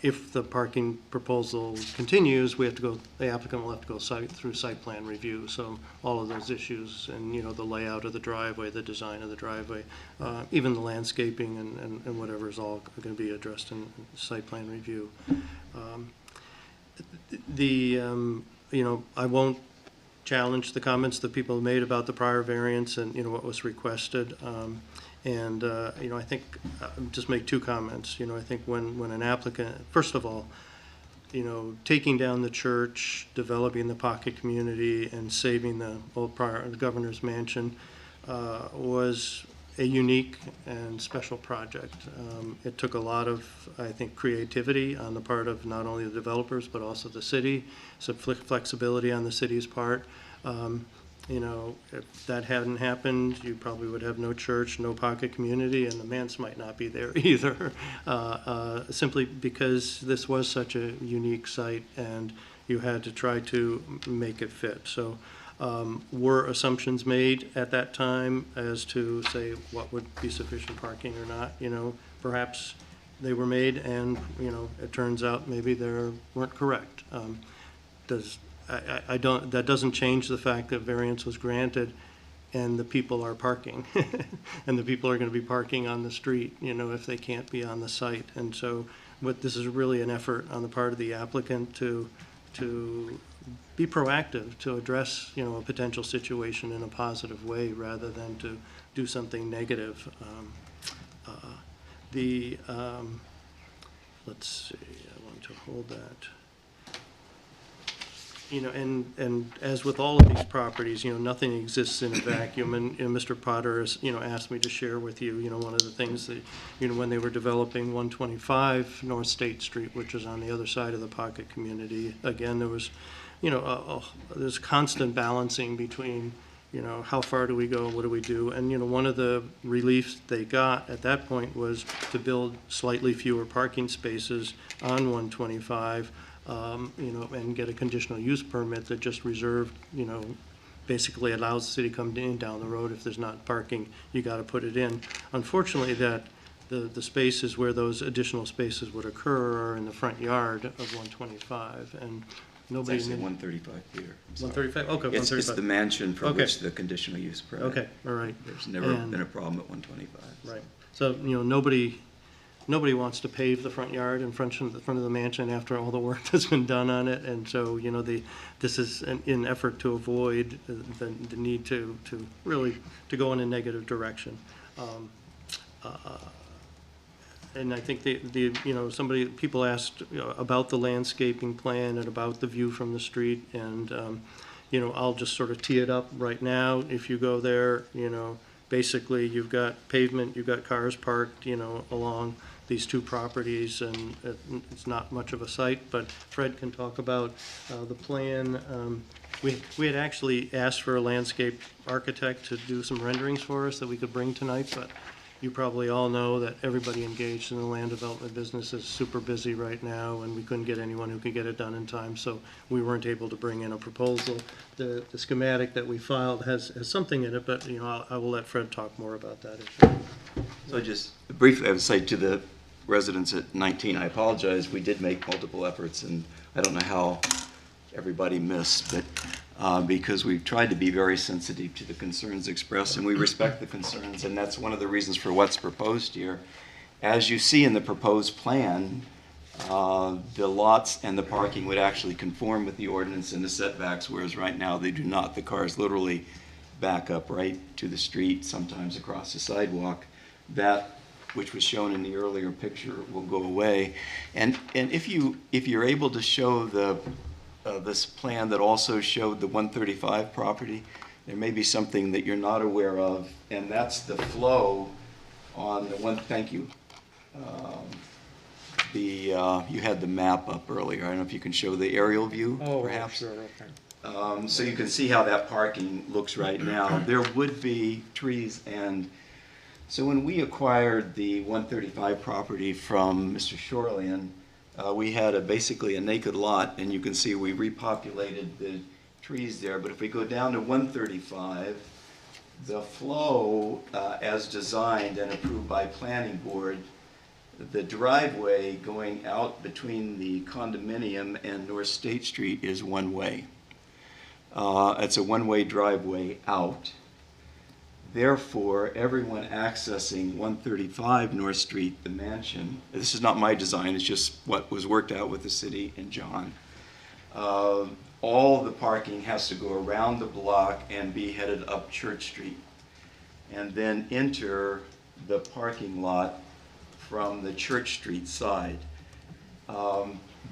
if the parking proposal continues, the applicant will have to go through site plan review. So all of those issues and, the layout of the driveway, the design of the driveway, even the landscaping and whatever is all going to be addressed in site plan review. I won't challenge the comments that people have made about the prior variance and, what was requested. I think just make two comments. I think when an applicant, first of all, taking down the church, developing the pocket community, and saving the old prior governor's mansion was a unique and special project. It took a lot of, I think, creativity on the part of not only the developers but also the city, some flexibility on the city's part. If that hadn't happened, you probably would have no church, no pocket community, and the manse might not be there either, simply because this was such a unique site and you had to try to make it fit. So were assumptions made at that time as to, say, what would be sufficient parking or not? Perhaps they were made and, it turns out maybe they weren't correct. That doesn't change the fact that variance was granted and the people are parking and the people are going to be parking on the street, if they can't be on the site. And so this is really an effort on the part of the applicant to be proactive, to address, a potential situation in a positive way rather than to do something negative. Let's see, I want to hold that. And as with all of these properties, nothing exists in a vacuum. And Mr. Potter has, asked me to share with you, one of the things that, when they were developing 125 North State Street, which is on the other side of the pocket community, again, there was, there's constant balancing between, how far do we go, what do we do? And, one of the reliefs they got at that point was to build slightly fewer parking spaces on 125. And get a conditional use permit that just reserved, basically allows the city to come in down the road. If there's not parking, you got to put it in. Unfortunately, that the spaces where those additional spaces would occur are in the front yard of 125. And It's Nobody. actually 135 Peter. I'm sorry. 135, okay, It's the 135. mansion for Okay. which the conditional use permit. Okay, all right. There's never And- been a problem at 125. Right. So, nobody wants to pave the front yard in front of the mansion after all the work that's been done on it. And so, this is an effort to avoid the need to really, to go in a negative direction. And I think people asked about the landscaping plan and about the view from the street. And, I'll just sort of tee it up right now. If you go there, basically you've got pavement, you've got cars parked, along these two properties, and it's not much of a site, but Fred can talk about the plan. We had actually asked for a landscape architect to do some renderings for us that we could bring tonight, but you probably all know that everybody engaged in the land development business is super busy right now, and we couldn't get anyone who could get it done in time, so we weren't able to bring in a proposal. The schematic that we filed has something in it, but, I will let Fred talk more about that issue. So just briefly, I would say to the residents at 19, I apologize. We did make multiple efforts, and I don't know how everybody missed, but because we've tried to be very sensitive to the concerns expressed, and we respect the concerns, and that's one of the reasons for what's proposed here. As you see in the proposed plan, the lots and the parking would actually conform with the ordinance and the setbacks, whereas right now they do not. The cars literally back up right to the street, sometimes across the sidewalk. That, which was shown in the earlier picture, will go away. And if you're able to show this plan that also showed the 135 property, there may be something that you're not aware of, and that's the flow on the one. Thank you. You had the map up earlier. I don't know if you can show the aerial view, perhaps. Sure, okay. So you can see how that parking looks right now. There would be trees, and so when we acquired the 135 property from Mr. Shorelian, we had basically a naked lot, and you can see we repopulated the trees there. But if we go down to 135, the flow as designed and approved by Planning Board, the driveway going out between the condominium and North State Street is one way. It's a one-way driveway out. Therefore, everyone accessing 135 North Street, the mansion, this is not my design, it's just what was worked out with the city and John. All the parking has to go around the block and be headed up Church Street, and then enter the parking lot from the Church Street side.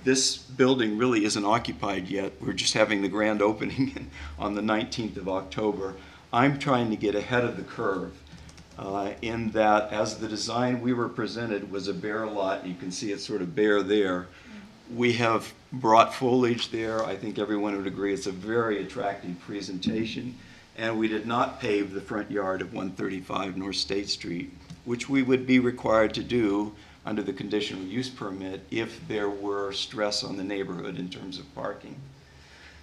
This building really isn't occupied yet. We're just having the grand opening on the 19th of October. I'm trying to get ahead of the curve in that as the design we were presented was a bare lot, you can see it's sort of bare there. We have brought foliage there. I think everyone would agree it's a very attractive presentation. And we did not pave the front yard of 135 North State Street, which we would be required to do under the conditional use permit if there were stress on the neighborhood in terms of parking.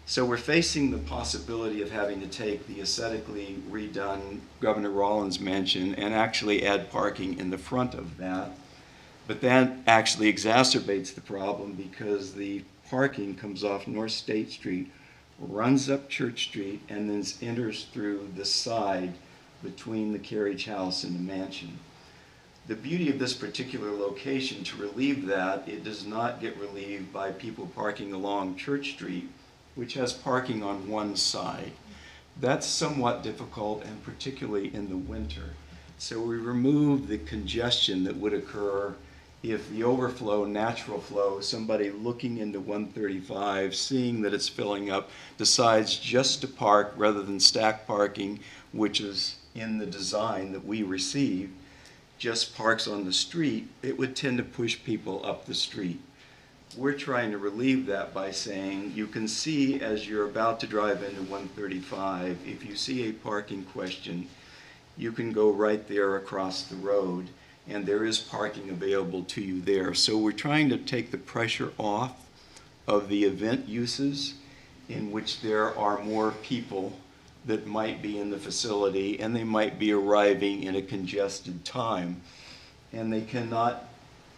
So we're facing the possibility of having to take the aesthetically redone Governor Rollins mansion and actually add parking in the front of that. But that actually exacerbates the problem because the parking comes off North State Street, runs up Church Street, and then enters through the side between the carriage house and the mansion. The beauty of this particular location, to relieve that, it does not get relieved by people parking along Church Street, which has parking on one side. That's somewhat difficult, and particularly in the winter. So we remove the congestion that would occur if the overflow, natural flow, somebody looking into 135, seeing that it's filling up, decides just to park rather than stack parking, which is in the design that we received, just parks on the street, it would tend to push people up the street. We're trying to relieve that by saying you can see as you're about to drive into 135, if you see a parking question, you can go right there across the road, and there is parking available to you there. So we're trying to take the pressure off of the event uses in which there are more people that might be in the facility, and they might be arriving in a congested time, and they cannot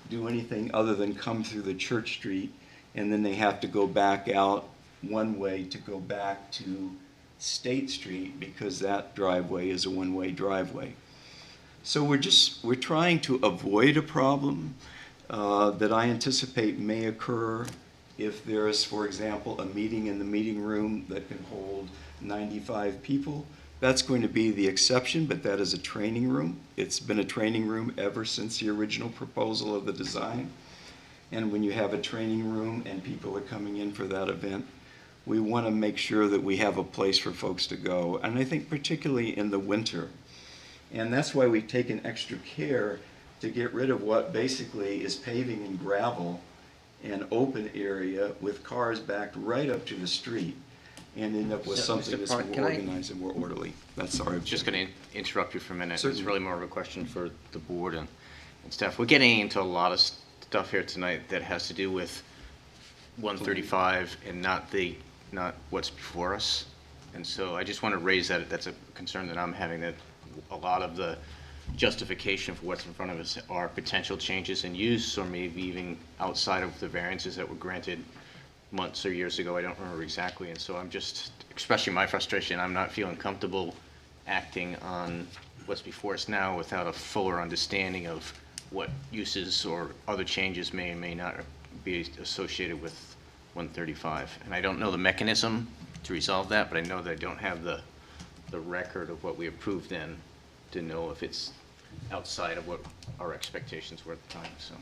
do anything other than come through the Church Street, and then they have to go back out one-way to go back to State Street because that driveway is a one-way driveway. So we're trying to avoid a problem that I anticipate may occur if there is, for example, a meeting in the meeting room that can hold 95 people. That's going to be the exception, but that is a training room. It's been a training room ever since the original proposal of the design. And when you have a training room and people are coming in for that event, we want to make sure that we have a place for folks to go. And I think particularly in the winter. And that's why we've taken extra care to get rid of what basically is paving and gravel and open area with cars backed right up to the street, and end up with So, something Mr. that's Park, more can I- organized and more orderly. That's our Just going to interrupt you for a minute. Certainly. It's really more of a question for the board and staff. We're getting into a lot of stuff here tonight that has to do with 135 and not what's before us. And so I just want to raise that. That's a concern that I'm having, that a lot of the justification for what's in front of us are potential changes in use, or maybe even outside of the variances that were granted months or years ago. I don't remember exactly. And so I'm just expressing my frustration. I'm not feeling comfortable acting on what's before us now without a fuller understanding of what uses or other changes may or may not be associated with 135. And I don't know the mechanism to resolve that, but I know that I don't have the record of what we approved then to know if it's outside of what our expectations were at the time, so.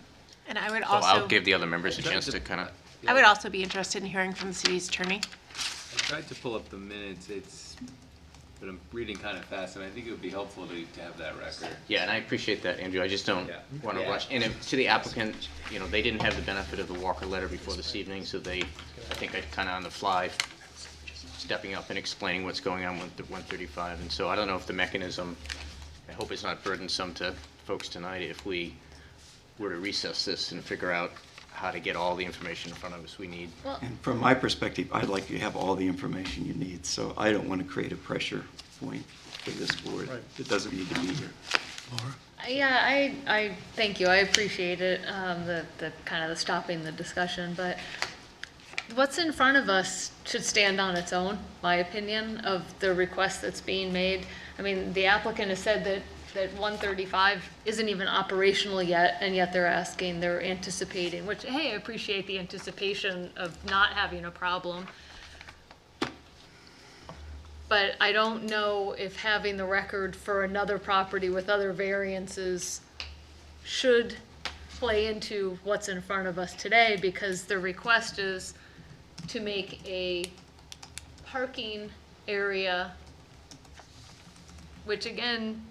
And I would So I'll also, give the other members a chance to kind of. I would also be interested in hearing from the city's attorney. I tried to pull up the minutes, but I'm reading kind of fast, and I think it would be helpful to have that record. Yeah, and I appreciate that, Andrew. I just don't Yeah. want to Yeah. rush. And to the applicant, you know, they didn't have the benefit of the Walker letter before this evening, so I think I kind of on the fly, stepping up and explaining what's going on with the 135. And so I don't know if the mechanism, I hope it's not burdensome to folks tonight if we were to recess this and figure out how to get all the information in front of us we need. And from my perspective, I'd like you to have all the information you need, so I don't want to create a pressure point for this board. It doesn't need to be here. Yeah, I thank you. I appreciate it, the kind of the stopping the discussion, but what's in front of us should stand on its own, my opinion, of the request that's being made. I mean, the applicant has said that 135 isn't even operational yet, and yet they're anticipating, which, hey, I appreciate the anticipation of not having a problem. But I don't know if having the record for another property with other variances should play into what's in front of us today, because the request is to make a parking area, which again,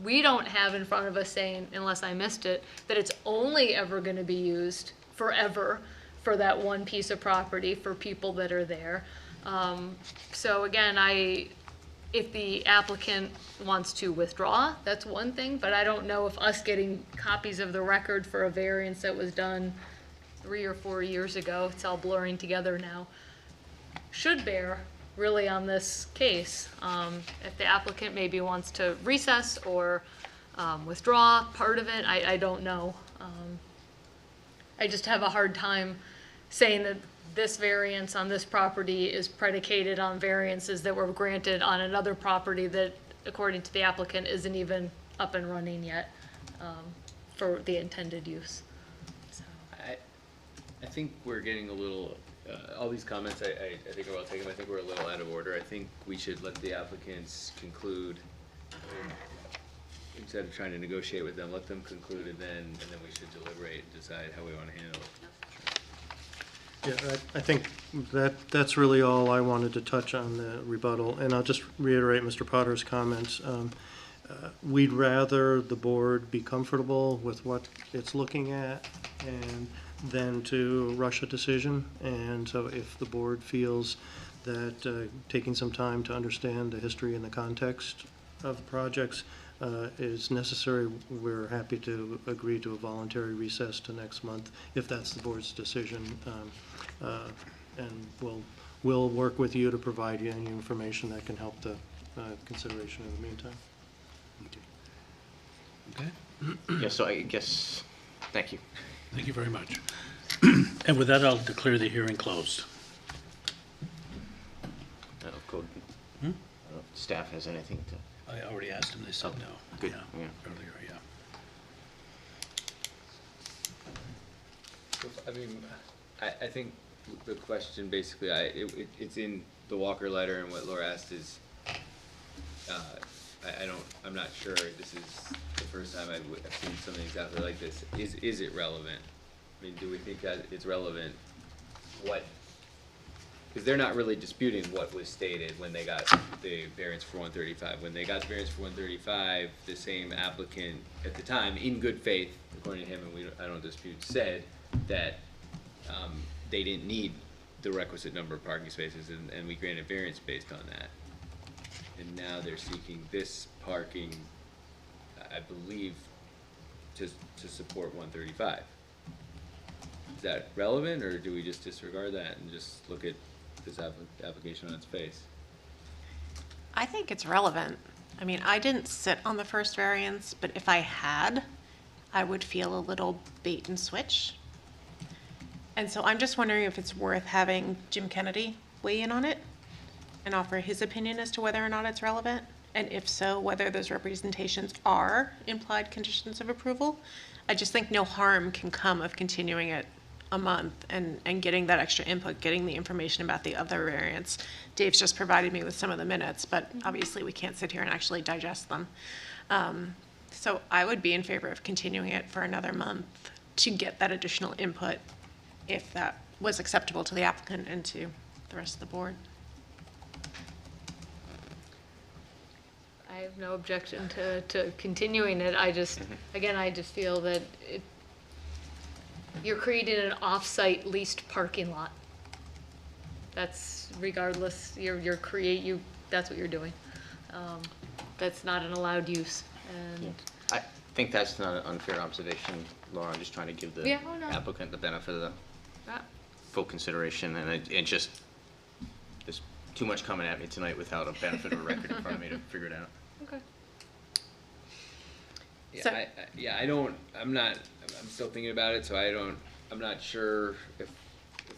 we don't have in front of us saying, unless I missed it, that it's only ever gonna be used forever for that one piece of property for people that are there. So again, if the applicant wants to withdraw, that's one thing, but I don't know if us getting copies of the record for a variance that was done 3 or 4 years ago, it's all blurring together now, should bear really on this case. If the applicant maybe wants to recess or withdraw part of it, I don't know. I just have a hard time saying that this variance on this property is predicated on variances that were granted on another property that, according to the applicant, isn't even up and running yet for the intended use. So. I think we're getting a little, all these comments I think are well taken. I think we're a little out of order. I think we should let the applicants conclude. Instead of trying to negotiate with them, let them conclude, and then we should deliberate and decide how we want to handle it. Yeah, I think that's really all I wanted to touch on the rebuttal, and I'll just reiterate Mr. Potter's comments. We'd rather the board be comfortable with what it's looking at and than to rush a decision. And so if the board feels that taking some time to understand the history and the context of the projects is necessary, we're happy to agree to a voluntary recess to next month if that's the board's decision. And we'll work with you to provide you any information that can help the consideration in the meantime. Okay, Yeah, so I guess, thank you. thank you very much. And with that, I'll declare the hearing closed. staff has anything to, I already asked them, they said no. good, Yeah, yeah. earlier, yeah. I mean, I think the question basically, it's in the Walker letter, and what Laura asked is, I'm not sure, this is the first time I've seen something exactly like this. Is it relevant? I mean, do we think that it's relevant? Because they're not really disputing what was stated when they got the variance for 135. When they got the variance for 135, the same applicant at the time, in good faith, according to him, and I don't dispute, said that they didn't need the requisite number of parking spaces, and we granted variance based on that. And now they're seeking this parking, I believe, to support 135. Is that relevant, or do we just disregard that and just look at this application on its face? I think it's relevant. I mean, I didn't sit on the first variance, but if I had, I would feel a little bait and switch. And so I'm just wondering if it's worth having Jim Kennedy weigh in on it and offer his opinion as to whether or not it's relevant, and if so, whether those representations are implied conditions of approval. I just think no harm can come of continuing it a month and getting that extra input, getting the information about the other variants. Dave's just provided me with some of the minutes, but obviously we can't sit here and actually digest them. So I would be in favor of continuing it for another month to get that additional input, if that was acceptable to the applicant and to the rest of the board. I have no objection to continuing it. I just, again, I just feel that you're creating an off-site leased parking lot. That's regardless, that's what you're doing. That's not an allowed use, and. I think that's not an unfair observation, Laura. I'm just trying to give the Yeah, oh, no. applicant the benefit of the Yeah. full consideration, and it just, there's too much coming at me tonight without a benefit of a record in front of me to figure it out. Okay. Yeah, I'm still thinking about it, so I'm not sure if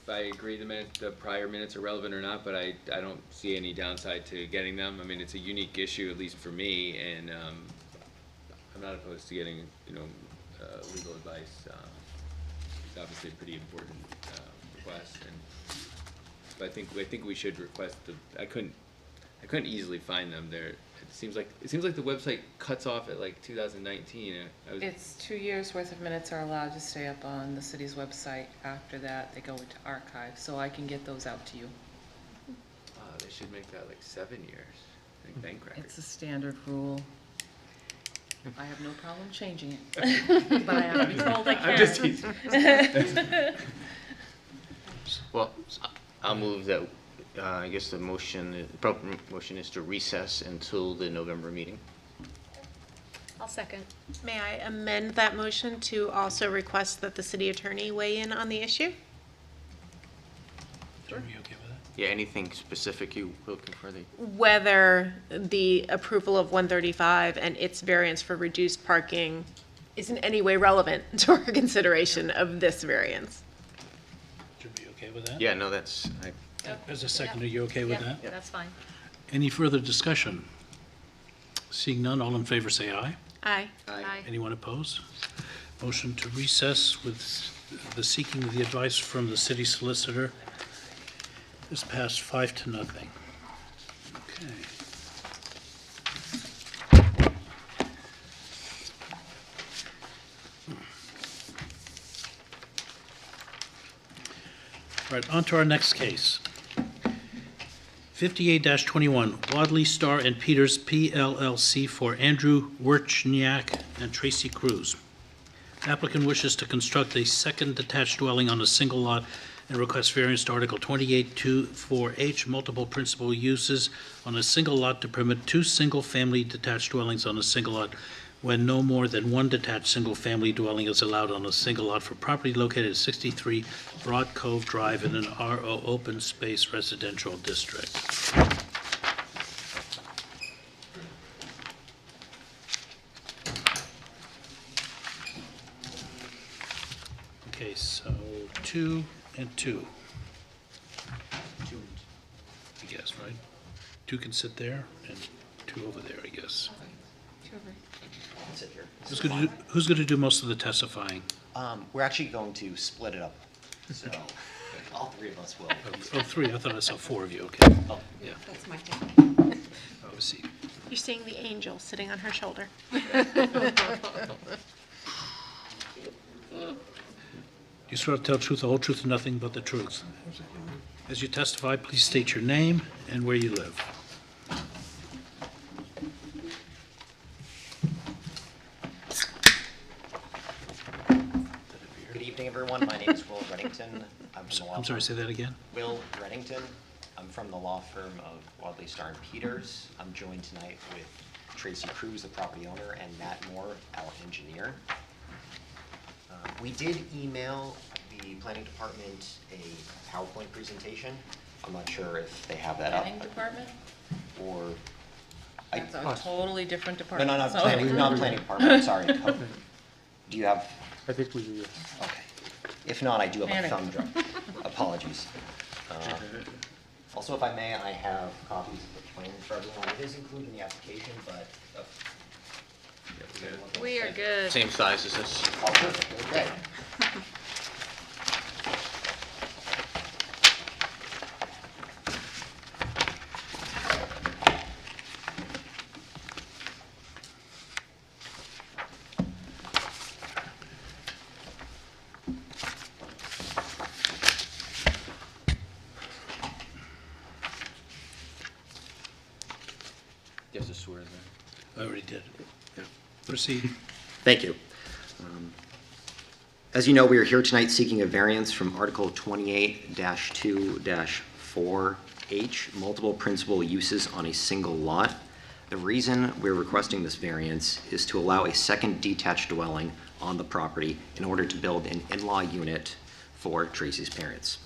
I agree the prior minutes are relevant or not, but I don't see any downside to getting them. I mean, it's a unique issue, at least for me, and I'm not opposed to getting, legal advice. It's obviously a pretty important request, but I think we should request I couldn't easily find them there. It seems like the website cuts off at like 2019. It's 2 years worth of minutes are allowed to stay up on the city's website. After that, they go into archive, so I can get those out to you. They should make that like 7 years. I think bank records. It's a standard rule. I have no problem changing it, but I have to be told I can. I'm just teasing. Well, I'll move that, I guess the proper motion is to recess until the November meeting. I'll second. May I amend that motion to also request that the city attorney weigh in on the issue? Are you okay with that? Yeah, anything specific you were looking for? Whether the approval of 135 and its variance for reduced parking is in any way relevant to our consideration of this variance. Should we be okay with that? Yeah, no, that's, As a second, are you okay with that? Yeah, that's fine. Any further discussion? Seeing none, all in favor say aye. Aye. Aye. Anyone opposed? Motion to recess with the seeking of the advice from the city solicitor is passed 5-0. Okay. All right, on to our next case. 58-21, Wadley, Starr and Peters, PLLC, for Andrew Werchniak and Tracy Cruz. Applicant wishes to construct a second detached dwelling on a single lot and requests variance to Article 28-4H, multiple principal uses on a single lot to permit 2 single-family detached dwellings on a single lot when no more than 1 detached single-family dwelling is allowed on a single lot for property located at 63 Broad Cove Drive in an RO open space residential district. Okay, so 2 and 2. I guess, right? 2 can sit there, and two over there, I guess. Sit here. Who's gonna do most of the testifying? We're actually going to split it up, so all three of us will. Oh, three, I thought I saw four of you, okay. Oh, Yeah, That's my thing. have a seat. You're seeing the angel sitting on her shoulder. You swear to tell the truth, the whole truth, and nothing but the truth. As you testify, please state your name and where you live. Good evening, everyone. My name is Will Reddington. I'm from the law I'm sorry, say firm- that again? Will Reddington. I'm from the law firm of Wadley, Starr & Peters. I'm joined tonight with Tracy Cruz, the property owner, and Matt Moore, our engineer. We did email the planning department a PowerPoint presentation. I'm not sure if they have that up. Planning department? Or, That's a totally different no, department. no, so- not planning department, I'm sorry. Do you have, I think we do, yes. okay. If not, I do have a Planning. thumb drive. Apologies. Also, if I may, I have copies of the plan for everyone. It is included in the application, but. We are good. Same size as this. Oh, perfect, okay. You have to swear that. I already did. Yeah. Proceed. Thank you. As you know, we are here tonight seeking a variance from Article 28-2-4H, multiple principal uses on a single lot. The reason we're requesting this variance is to allow a second detached dwelling on the property in order to build an in-law unit for Tracy's parents.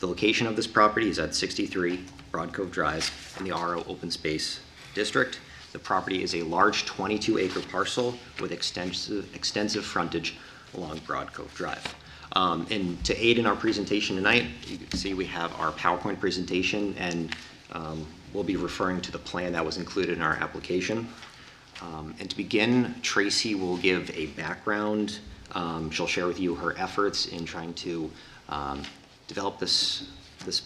The location of this property is at 63 Broad Cove Drive in the RO Open Space District. The property is a large 22-acre parcel with extensive frontage along Broad Cove Drive. And to aid in our presentation tonight, you can see we have our PowerPoint presentation, and we'll be referring to the plan that was included in our application. And to begin, Tracy will give a background. She'll share with you her efforts in trying to develop this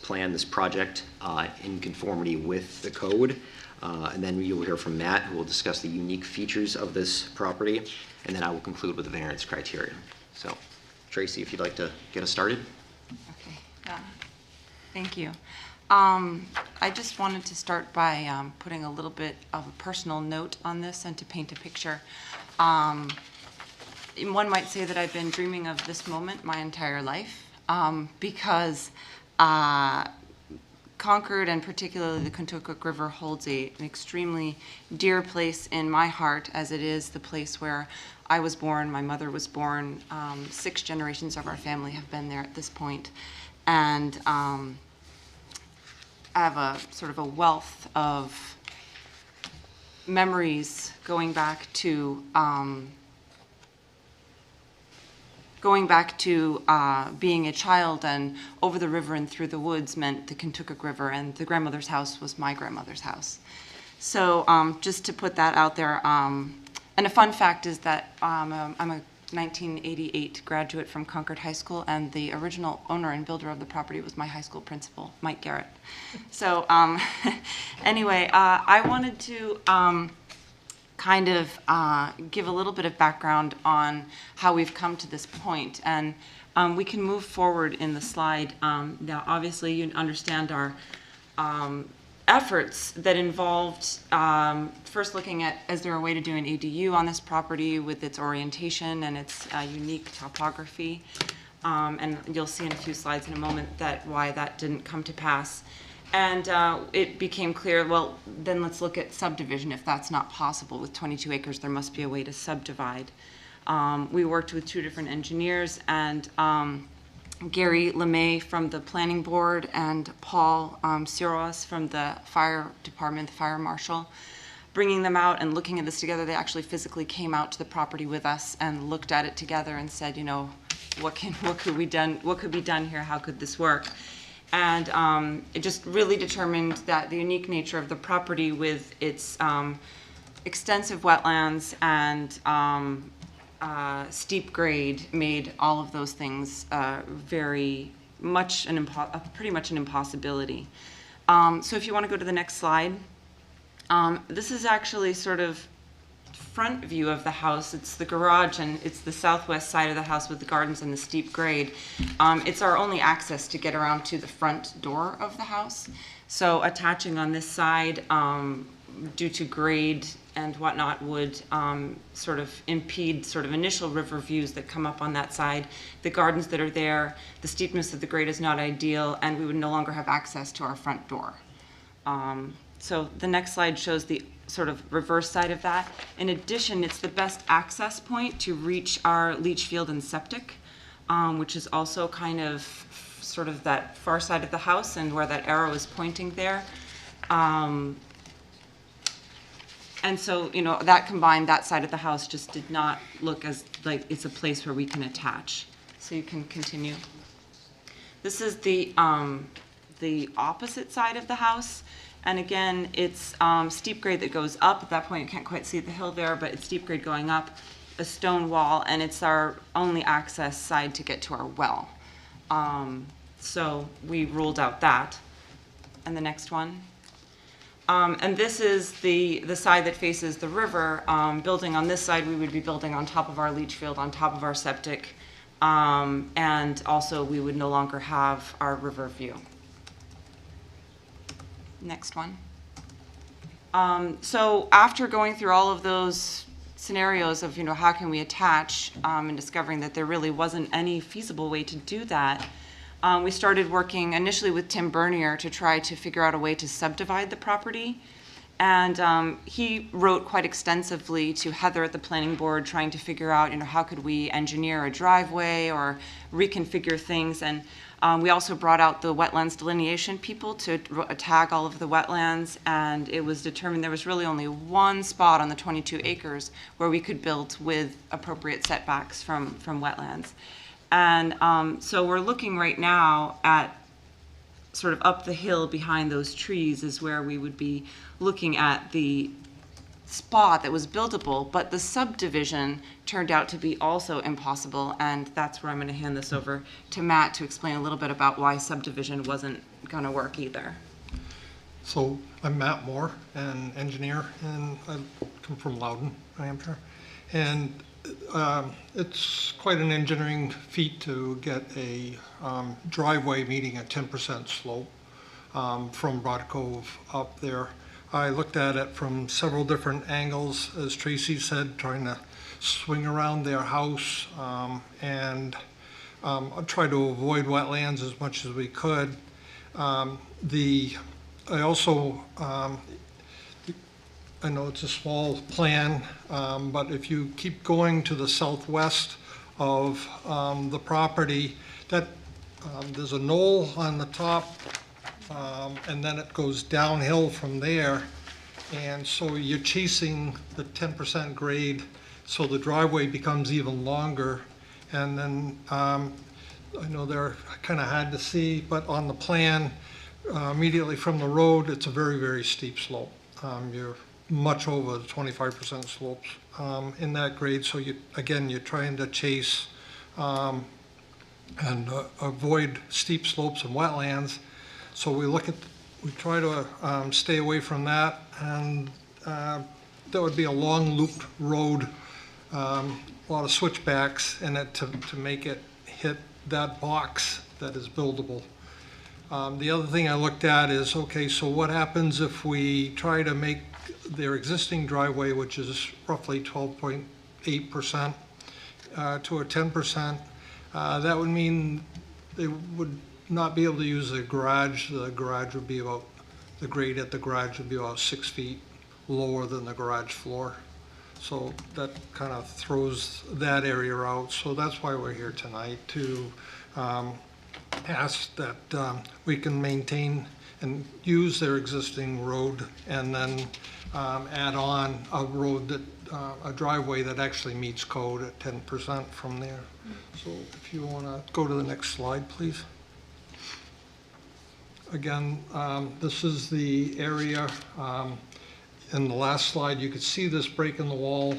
plan, this project, in conformity with the code. And then you'll hear from Matt, who will discuss the unique features of this property, and then I will conclude with the variance criteria. So, Tracy, if you'd like to get us started. Okay, thank you. I just wanted to start by putting a little bit of a personal note on this and to paint a picture. One might say that I've been dreaming of this moment my entire life, because Concord, and particularly the Kentucky River, holds an extremely dear place in my heart, as it is the place where I was born, my mother was born. 6 generations of our family have been there at this point. And I have a sort of a wealth of memories going back to being a child, and over the river and through the woods meant the Kentucky River, and the grandmother's house was my grandmother's house. So just to put that out there, and a fun fact is that I'm a 1988 graduate from Concord High School, and the original owner and builder of the property was my high school principal, Mike Garrett. So anyway, I wanted to kind of give a little bit of background on how we've come to this point. And we can move forward in the slide. Now, obviously, you understand our efforts that involved first looking at, is there a way to do an ADU on this property with its orientation and its unique topography? And you'll see in a few slides in a moment why that didn't come to pass. And it became clear, well, then let's look at subdivision. If that's not possible with 22 acres, there must be a way to subdivide. We worked with 2 different engineers, and Gary LeMay from the planning board and Paul Siros from the fire department, the fire marshal, bringing them out and looking at this together. They actually physically came out to the property with us and looked at it together and said, you know, what could be done here? How could this work? And it just really determined that the unique nature of the property with its extensive wetlands and steep grade made all of those things very much pretty much an impossibility. So if you want to go to the next slide, this is actually sort of front view of the house. It's the garage and it's the southwest side of the house with the gardens and the steep grade. It's our only access to get around to the front door of the house. So attaching on this side due to grade and whatnot would sort of impede sort of initial river views that come up on that side. The gardens that are there, the steepness of the grade is not ideal, and we would no longer have access to our front door. So the next slide shows the sort of reverse side of that. In addition, it's the best access point to reach our leach field and septic, which is also kind of sort of that far side of the house and where that arrow is pointing there. And so, you know, that combined, that side of the house just did not look as like it's a place where we can attach. So you can continue. This is the opposite side of the house. And again, it's steep grade that goes up. At that point, you can't quite see the hill there, but it's steep grade going up, a stone wall, and it's our only access side to get to our well. So we ruled out that. And the next one. And this is the side that faces the river. Building on this side, we would be building on top of our leach field, on top of our septic, and also we would no longer have our river view. Next one. So after going through all of those scenarios of, you know, how can we attach, and discovering that there really wasn't any feasible way to do that, we started working initially with Tim Bernier to try to figure out a way to subdivide the property. And he wrote quite extensively to Heather at the planning board trying to figure out, you know, how could we engineer a driveway or reconfigure things. And we also brought out the wetlands delineation people to tag all of the wetlands, and it was determined there was really only one spot on the 22 acres where we could build with appropriate setbacks from wetlands. And so we're looking right now at sort of up the hill behind those trees is where we would be looking at the spot that was buildable, but the subdivision turned out to be also impossible, and that's where I'm going to hand this over to Matt to explain a little bit about why subdivision wasn't going to work either. So I'm Matt Moore, an engineer, and I come from Loudon, New Hampshire. And it's quite an engineering feat to get a driveway meeting a 10% slope from Broad Cove up there. I looked at it from several different angles, as Tracy said, trying to swing around their house and try to avoid wetlands as much as we could. I know it's a small plan, but if you keep going to the southwest of the property, that there's a knoll on the top, and then it goes downhill from there. And so you're chasing the 10% grade, so the driveway becomes even longer. And then I know they're kind of hard to see, but on the plan, immediately from the road, it's a very, very steep slope. You're much over the 25% slopes in that grade. So you're trying to chase and avoid steep slopes and wetlands. So we try to stay away from that, and that would be a long looped road, a lot of switchbacks in it to make it hit that box that is buildable. The other thing I looked at is, okay, so what happens if we try to make their existing driveway, which is roughly 12.8%, to a 10%? That would mean they would not be able to use the garage. The garage would be about, the grade at the garage would be about 6 feet lower than the garage floor. So that kind of throws that area out. So that's why we're here tonight, to ask that we can maintain and use their existing road, and then add on a road that, a driveway that actually meets code at 10% from there. So if you want to go to the next slide, please. again, this is the area, in the last slide, you could see this break in the wall,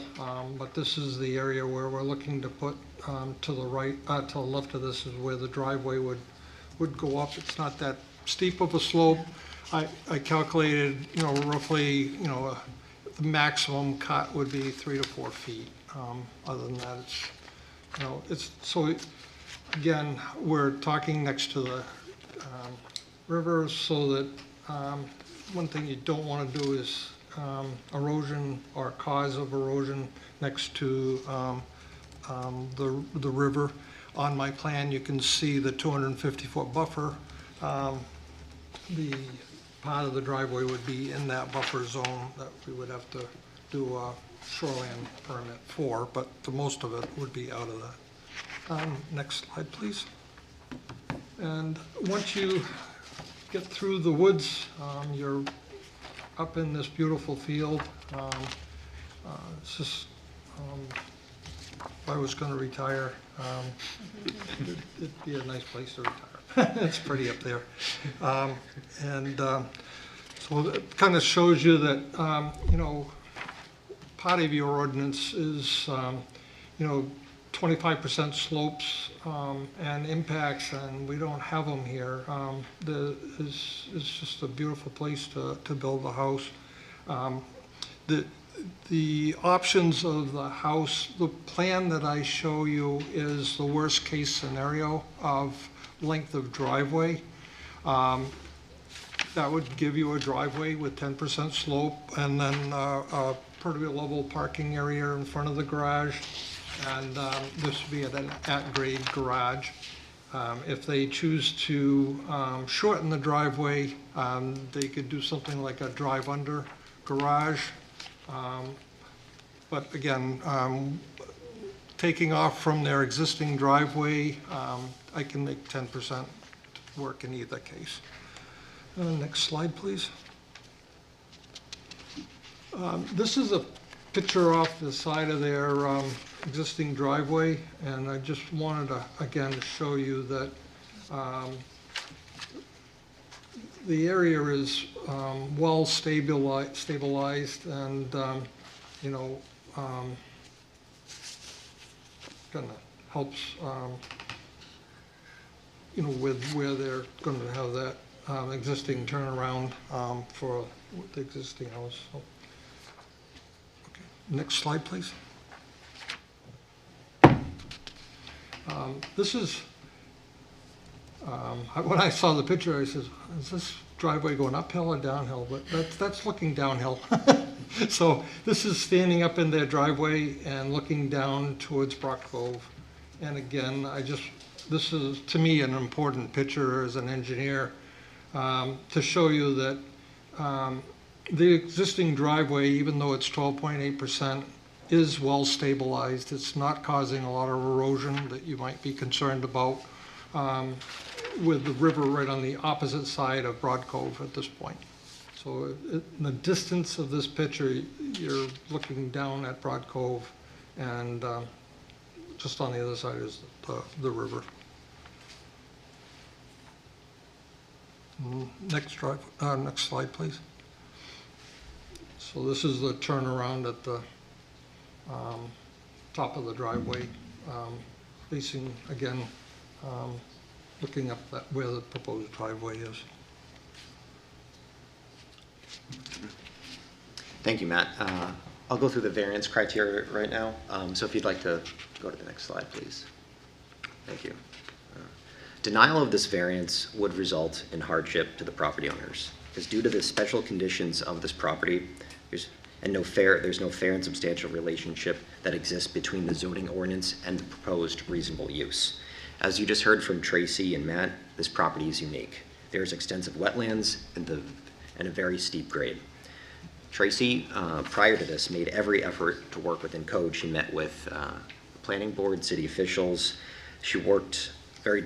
but this is the area where we're looking to put, to the right, to the left of this is where the driveway would go up. It's not that steep of a slope. I calculated, roughly, the maximum cut would be 3 to 4 feet. Other than that, again, we're talking next to the river, so that one thing you don't want to do is erosion or cause of erosion next to the river. On my plan, you can see the 250-foot buffer. The part of the driveway would be in that buffer zone that we would have to do a shoreline permit for, but the most of it would be out of that. Next slide, please. And once you get through the woods, you're up in this beautiful field. It's just, if I was going to retire, it'd be a nice place to retire. It's pretty up there. So it kind of shows you that, part of your ordinance is, 25% slopes and impacts, and we don't have them here. It's just a beautiful place to build a house. The options of the house, the plan that I show you is the worst case scenario of length of driveway. That would give you a driveway with 10% slope, and then a pretty level parking area in front of the garage. And this would be an at-grade garage. If they choose to shorten the driveway, they could do something like a drive-under garage. But again, taking off from their existing driveway, I can make 10% work in either case. Next slide, please. This is a picture off the side of their existing driveway, and I just wanted to, again, show you that the area is well stabilized, and kind of helps with where they're going to have that existing turnaround for the existing house. So, okay. Next slide, please. This is, when I saw the picture, I said, is this driveway going uphill or downhill? But that's looking downhill. So this is standing up in their driveway and looking down towards Brock Cove. And again, this is, to me, an important picture as an engineer, to show you that the existing driveway, even though it's 12.8%, is well stabilized. It's not causing a lot of erosion that you might be concerned about, with the river right on the opposite side of Broad Cove at this point. So in the distance of this picture, you're looking down at Broad Cove, and just on the other side is the river. Next slide, please. So this is the turnaround at the top of the driveway, facing, again, looking up where the proposed driveway is. Thank you, Matt. I'll go through the variance criteria right now. So if you'd like to go to the next slide, please. Thank you. Denial of this variance would result in hardship to the property owners, because due to the special conditions of this property, there's no fair and substantial relationship that exists between the zoning ordinance and the proposed reasonable use. As you just heard from Tracy and Matt, this property is unique. There's extensive wetlands and a very steep grade. Tracy, prior to this, made every effort to work within code. She met with the planning board, city officials. She worked very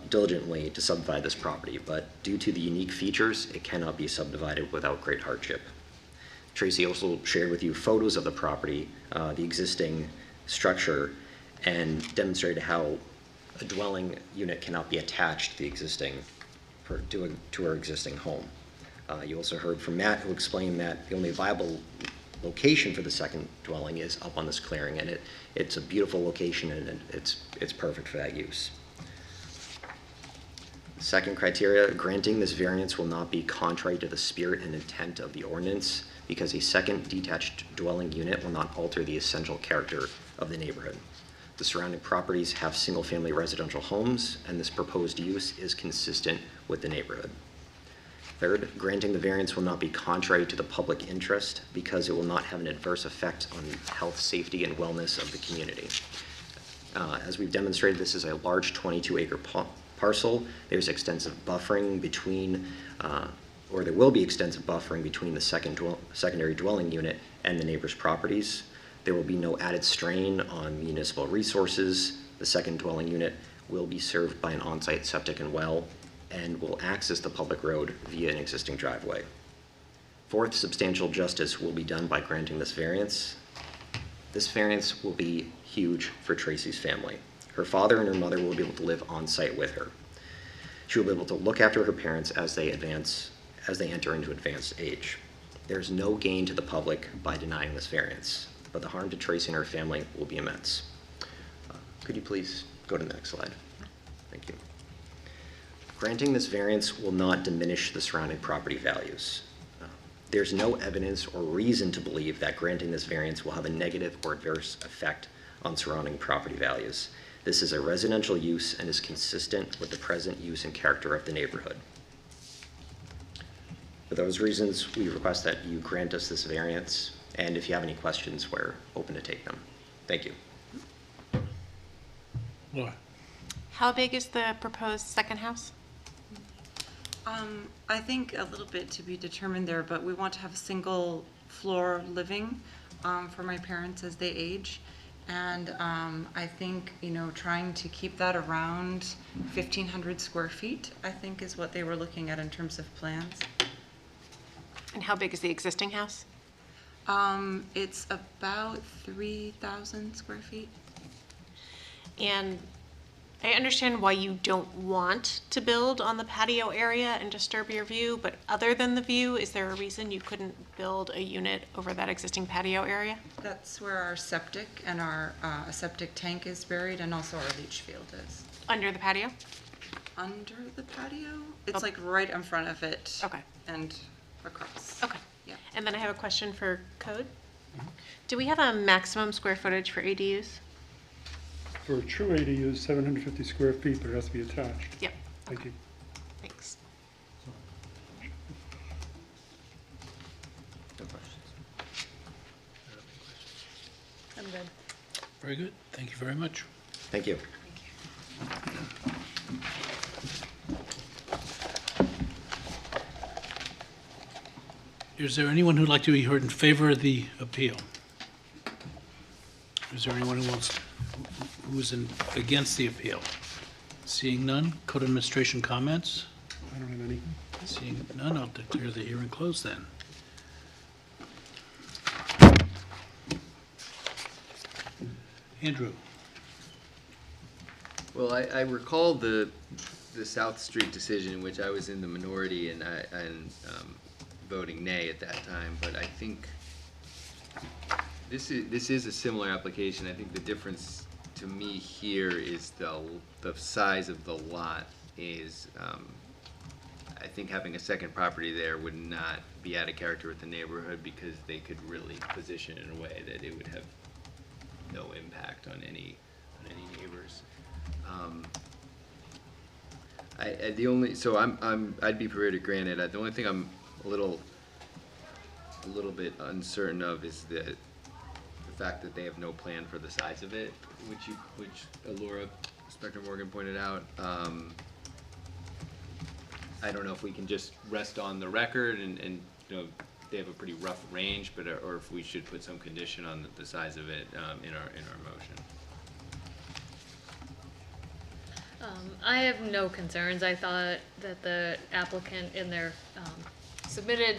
diligently to subdivide this property, but due to the unique features, it cannot be subdivided without great hardship. Tracy also shared with you photos of the property, the existing structure, and demonstrated how a dwelling unit cannot be attached to the existing to her existing home. You also heard from Matt, who explained that the only viable location for the second dwelling is up on this clearing, and it's a beautiful location, and it's perfect for that use. Second criteria, granting this variance will not be contrary to the spirit and intent of the ordinance, because a second detached dwelling unit will not alter the essential character of the neighborhood. The surrounding properties have single-family residential homes, and this proposed use is consistent with the neighborhood. Third, granting the variance will not be contrary to the public interest, because it will not have an adverse effect on health, safety, and wellness of the community. As we've demonstrated, this is a large 22-acre parcel. There's extensive buffering between, or there will be extensive buffering between the secondary dwelling unit and the neighbor's properties. There will be no added strain on municipal resources. The second dwelling unit will be served by an on-site septic and well, and will access the public road via an existing driveway. Fourth, substantial justice will be done by granting this variance. This variance will be huge for Tracy's family. Her father and her mother will be able to live on site with her. She will be able to look after her parents as they enter into advanced age. There's no gain to the public by denying this variance, but the harm to Tracy and her family will be immense. Could you please go to the next slide? Thank you. Granting this variance will not diminish the surrounding property values. There's no evidence or reason to believe that granting this variance will have a negative or adverse effect on surrounding property values. This is a residential use and is consistent with the present use and character of the neighborhood. For those reasons, we request that you grant us this variance, and if you have any questions, we're open to take them. Thank you. Laura? How big is the proposed second house? I think a little bit to be determined there, but we want to have single floor living for my parents as they age. And I think, trying to keep that around 1,500 square feet, I think is what they were looking at in terms of plans. And how big is the existing house? It's about 3,000 square feet. And I understand why you don't want to build on the patio area and disturb your view, but other than the view, is there a reason you couldn't build a unit over that existing patio area? That's where our septic and our septic tank is buried, and also our leach field is. Under the patio? Under the patio? It's like right in front of it. Okay. And across. Okay. Yeah. And then I have a question for code. Do we have a maximum square footage for ADUs? For a true ADU, 750 square feet, but it has to be attached. Yep. Thank you. Thanks. No questions. I'm good. Very good. Thank you very much. Thank you. Is there anyone who'd like to be heard in favor of the appeal? Is there anyone who's against the appeal? Seeing none, code administration comments? I don't have any. Seeing none, I'll declare the hearing closed then. Andrew? Well, I recall the South Street decision in which I was in the minority and voting nay at that time, but I think this is a similar application. I think the difference to me here is the size of the lot is, I think having a second property there would not be out of character with the neighborhood, because they could really position in a way that it would have no impact on any neighbors. I'd be prepared to grant it. The only thing I'm a little bit uncertain of is the fact that they have no plan for the size of it, which Laura Spector Morgan pointed out. I don't know if we can just rest on the record and they have a pretty rough range, but or if we should put some condition on the size of it in our motion. I have no concerns. I thought that the applicant in their submitted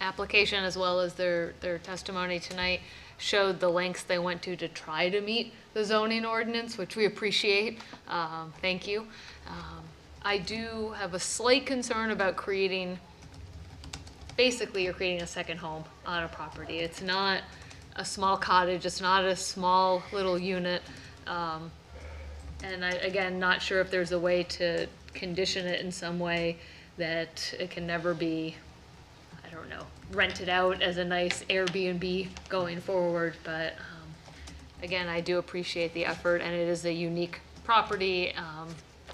application, as well as their testimony tonight, showed the lengths they went to try to meet the zoning ordinance, which we appreciate. Thank you. I do have a slight concern about basically you're creating a second home on a property. It's not a small cottage, it's not a small little unit. And again, not sure if there's a way to condition it in some way that it can never be, I don't know, rented out as a nice Airbnb going forward. But again, I do appreciate the effort, and it is a unique property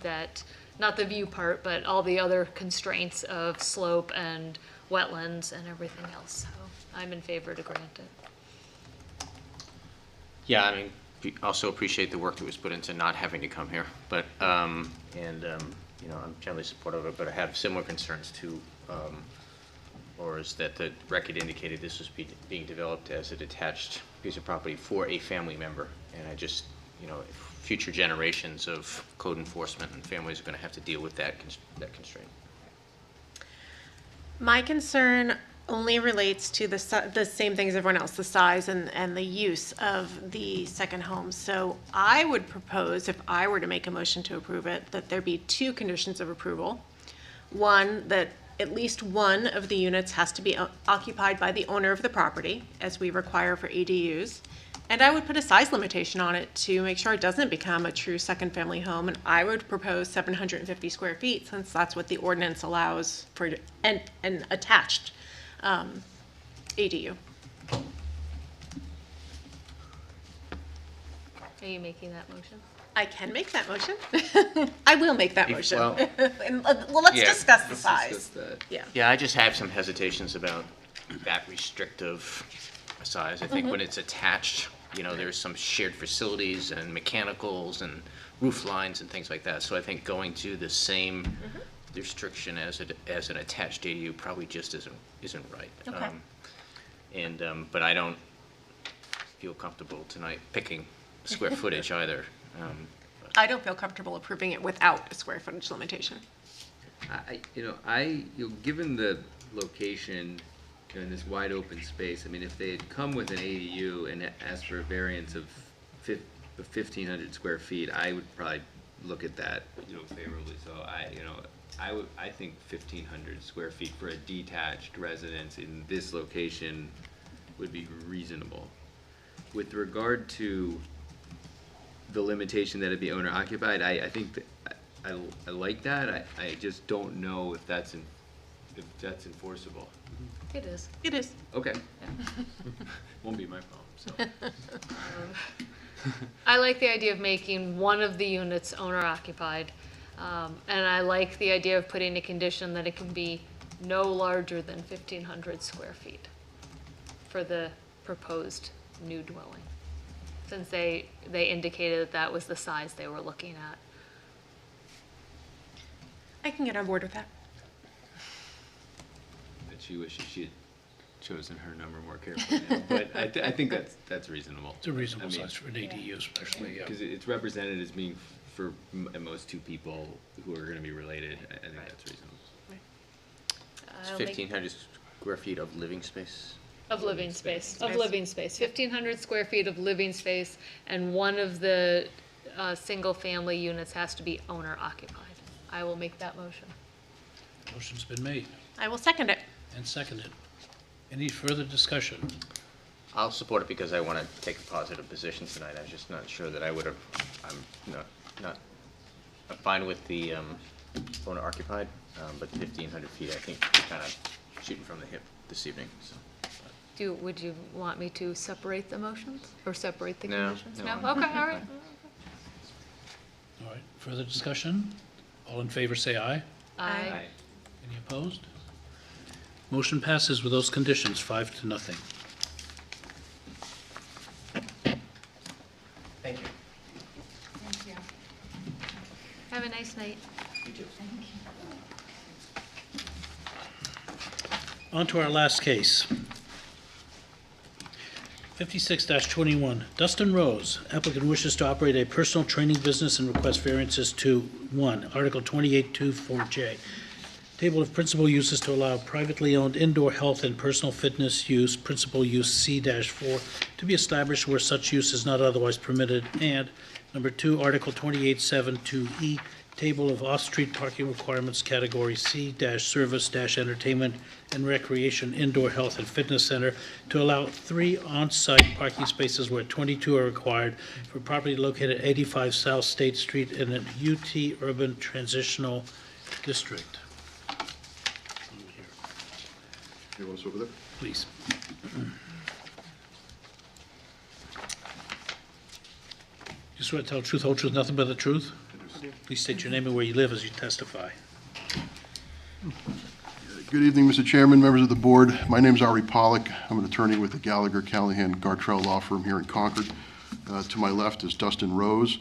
that, not the view part, but all the other constraints of slope and wetlands and everything else. So I'm in favor to grant it. Yeah, I mean, also appreciate the work that was put into not having to come here, but, I'm generally supportive of it, but I have similar concerns too, or is that the record indicated this was being developed as a detached piece of property for a family member, and I just, future generations of code enforcement and families are gonna have to deal with that constraint. My concern only relates to the same thing as everyone else, the size and the use of the second home. So I would propose, if I were to make a motion to approve it, that there be 2 conditions of approval. One, that at least one of the units has to be occupied by the owner of the property, as we require for ADUs. And I would put a size limitation on it to make sure it doesn't become a true second-family home. And I would propose 750 square feet, since that's what the ordinance allows for an attached ADU. Are you making that motion? I can make that motion. I will make that motion. Well- And, let's Yeah, discuss the Let's size. discuss that. Yeah. Yeah, I just have some hesitations about that restrictive size. I think when it's attached, there's some shared facilities and mechanicals and roof lines and things like that. So I think going to the same restriction as an attached ADU probably just isn't right. Okay. But I don't feel comfortable tonight picking square footage either. I don't feel comfortable approving it without a square footage limitation. Given the location in this wide open space, I mean, if they had come with an ADU and asked for a variance of 1,500 square feet, I would probably look at that, favorably. So I think 1,500 square feet for a detached residence in this location would be reasonable. With regard to the limitation that it be owner occupied, I think that I like that. I just don't know if that's enforceable. It is. It is. Okay. Won't be my problem, so. I like the idea of making one of the units owner occupied. And I like the idea of putting a condition that it can be no larger than 1,500 square feet for the proposed new dwelling, since they indicated that was the size they were looking at. I can get on board with that. But she wishes she had chosen her number more carefully now. But I think that's reasonable. It's a reasonable size for an ADU especially, yeah. Because it's represented as being for at most 2 people who are gonna be related. I think that's reasonable. It's I'll make- 1,500 square feet of living space. Of living space, 1,500 square feet of living space, and one of the single-family units has to be owner occupied. I will make that motion. Motion's been made I will second it. and seconded. Any further discussion? I'll support it because I want to take a positive position tonight. I'm just not sure that I would have, I'm fine with the owner occupied, but 1,500 feet, I think, kind of shooting from the hip this evening, so. Would you want me to separate the motions, or separate the No, conditions? no. Okay, all right. All right, further discussion? All in favor, say aye. Aye. Any opposed? Motion passes with those conditions, 5-0. Thank you. Thank you. Have a nice night. On to our last case. 56-21, Dustin Rose, applicant wishes to operate a personal training business and requests variances to 1, Article 28-24J. Table of principal uses to allow privately owned indoor health and personal fitness use, principal use C-4, to be established where such use is not otherwise permitted, and number 2, Article 28-7-2E, table of off-street parking requirements, category C-service-entertainment and recreation indoor health and fitness center, to allow 3 on-site parking spaces where 22 are required for property located at 85 South State Street in an UT Urban Transitional District. You want us over there? Please. You swear to tell the truth, whole truth, nothing but the truth? Please state your name and where you live as you testify. Good evening, Mr. Chairman, members of the board. My name is Ari Pollack. I'm an attorney with the Gallagher, Callahan, Gartrell Law Firm here in Concord. To my left is Dustin Rose.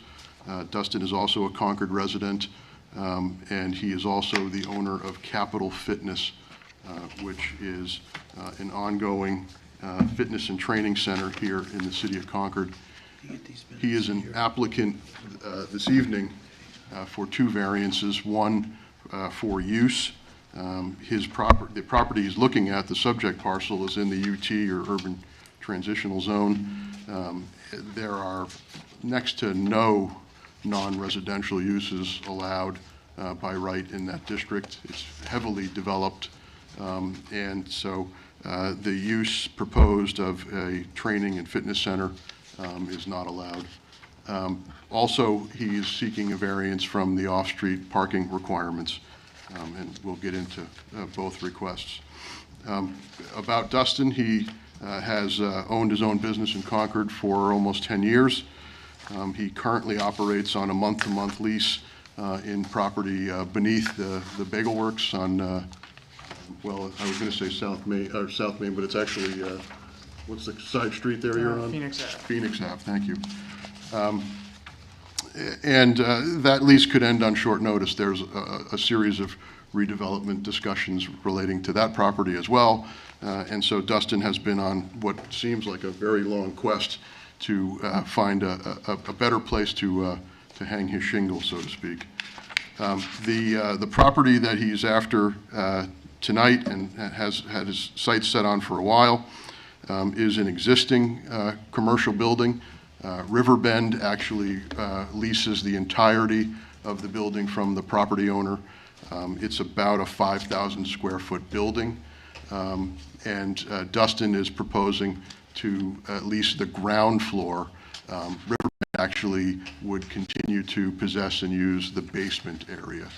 Dustin is also a Concord resident, and he is also the owner of Capital Fitness, which is an ongoing fitness and training center here in the city of Concord. He is an applicant this evening for 2 variances, one for use. The property he's looking at, the subject parcel, is in the UT, or Urban Transitional Zone. There are next to no non-residential uses allowed by right in that district. It's heavily developed, and so the use proposed of a training and fitness center is not allowed. Also, he is seeking a variance from the off-street parking requirements, and we'll get into both requests. About Dustin, he has owned his own business in Concord for almost 10 years. He currently operates on a month-to-month lease in property beneath the Bagel Works on, well, I was going to say South Main, but it's actually, what's the side street there you're on? Phoenix Ave. Phoenix Ave, thank you. And that lease could end on short notice. There's a series of redevelopment discussions relating to that property as well. And so Dustin has been on what seems like a very long quest to find a better place to hang his shingle, so to speak. The property that he's after tonight and has had his sights set on for a while is an existing commercial building. Riverbend actually leases the entirety of the building from the property owner. It's about a 5,000 square foot building, and Dustin is proposing to lease the ground floor. Riverbend actually would continue to possess and use the basement area.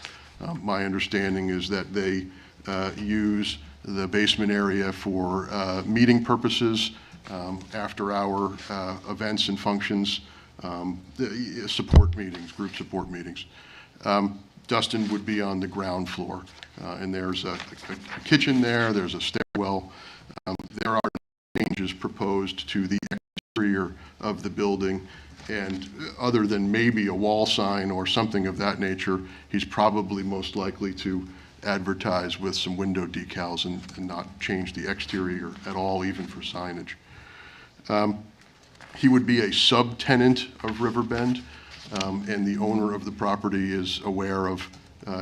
My understanding is that they use the basement area for meeting purposes, after-hour events and functions, support meetings, group support meetings. Dustin would be on the ground floor, and there's a kitchen there, there's a stairwell. There are changes proposed to the exterior of the building, and other than maybe a wall sign or something of that nature, he's probably most likely to advertise with some window decals and not change the exterior at all, even for signage. He would be a subtenant of Riverbend, and the owner of the property is aware of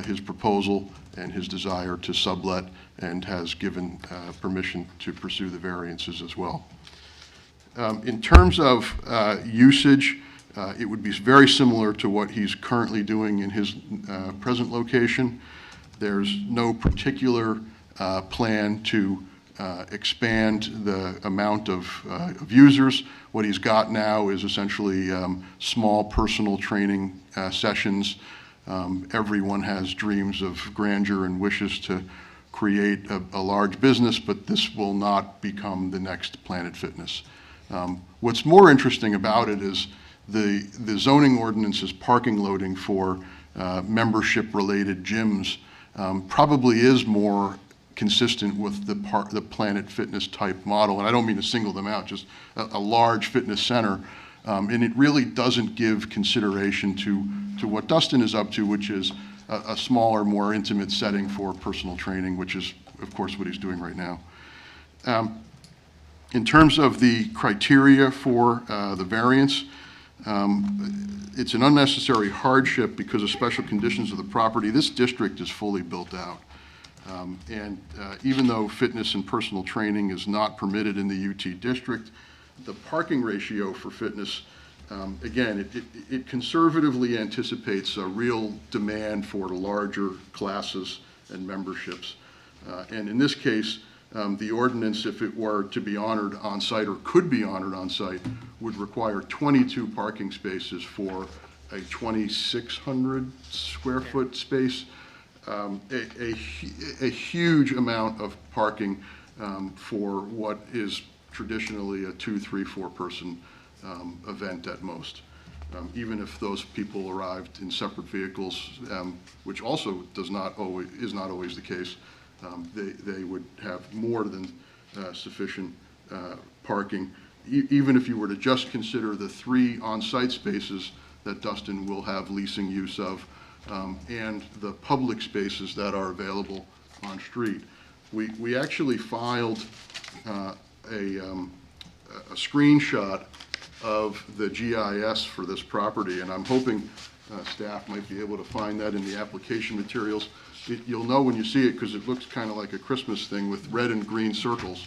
his proposal and his desire to sublet, and has given permission to pursue the variances as well. In terms of usage, it would be very similar to what he's currently doing in his present location. There's no particular plan to expand the amount of users. What he's got now is essentially small personal training sessions. Everyone has dreams of grandeur and wishes to create a large business, but this will not become the next Planet Fitness. What's more interesting about it is the zoning ordinance's parking loading for membership-related gyms probably is more consistent with the Planet Fitness type model. And I don't mean to single them out, just a large fitness center. And it really doesn't give consideration to what Dustin is up to, which is a smaller, more intimate setting for personal training, which is, of course, what he's doing right now. In terms of the criteria for the variance, it's an unnecessary hardship because of special conditions of the property. This district is fully built out. And even though fitness and personal training is not permitted in the UT district, the parking ratio for fitness Again, it conservatively anticipates a real demand for larger classes and memberships. And in this case, the ordinance, if it were to be honored on site or could be honored on site, would require 22 parking spaces for a 2,600 square foot space. A huge amount of parking for what is traditionally a 2, 3, 4 person event at most. Even if those people arrived in separate vehicles, which also is not always the case, they would have more than sufficient parking. Even if you were to just consider the 3 on-site spaces that Dustin will have leasing use of, and the public spaces that are available on street. We actually filed a screenshot of the GIS for this property, and I'm hoping staff might be able to find that in the application materials. You'll know when you see it because it looks kind of like a Christmas thing with red and green circles.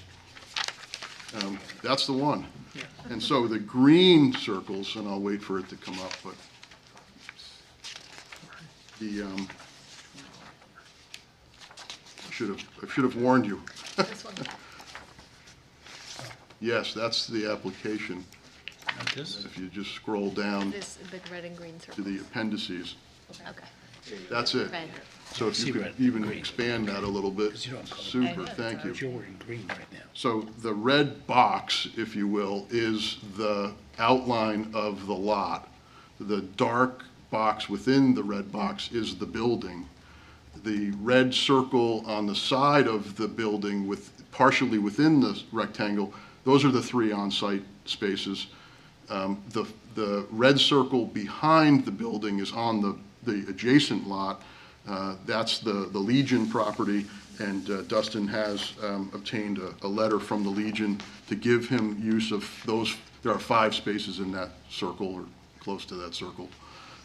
That's the one. And so the green circles, and I'll wait for it to come up, but the I should have warned you. This one. Yes, that's the application. If you just scroll down This, the red and green to circles. the appendices, Okay. that's it. Red. So if you could even expand that a little bit, super, thank you. You're wearing green right now. So the red box, if you will, is the outline of the lot. The dark box within the red box is the building. The red circle on the side of the building partially within the rectangle, those are the 3 on-site spaces. The red circle behind the building is on the adjacent lot. That's the Legion property, and Dustin has obtained a letter from the Legion to give him use of those. There are 5 spaces in that circle, or close to that circle.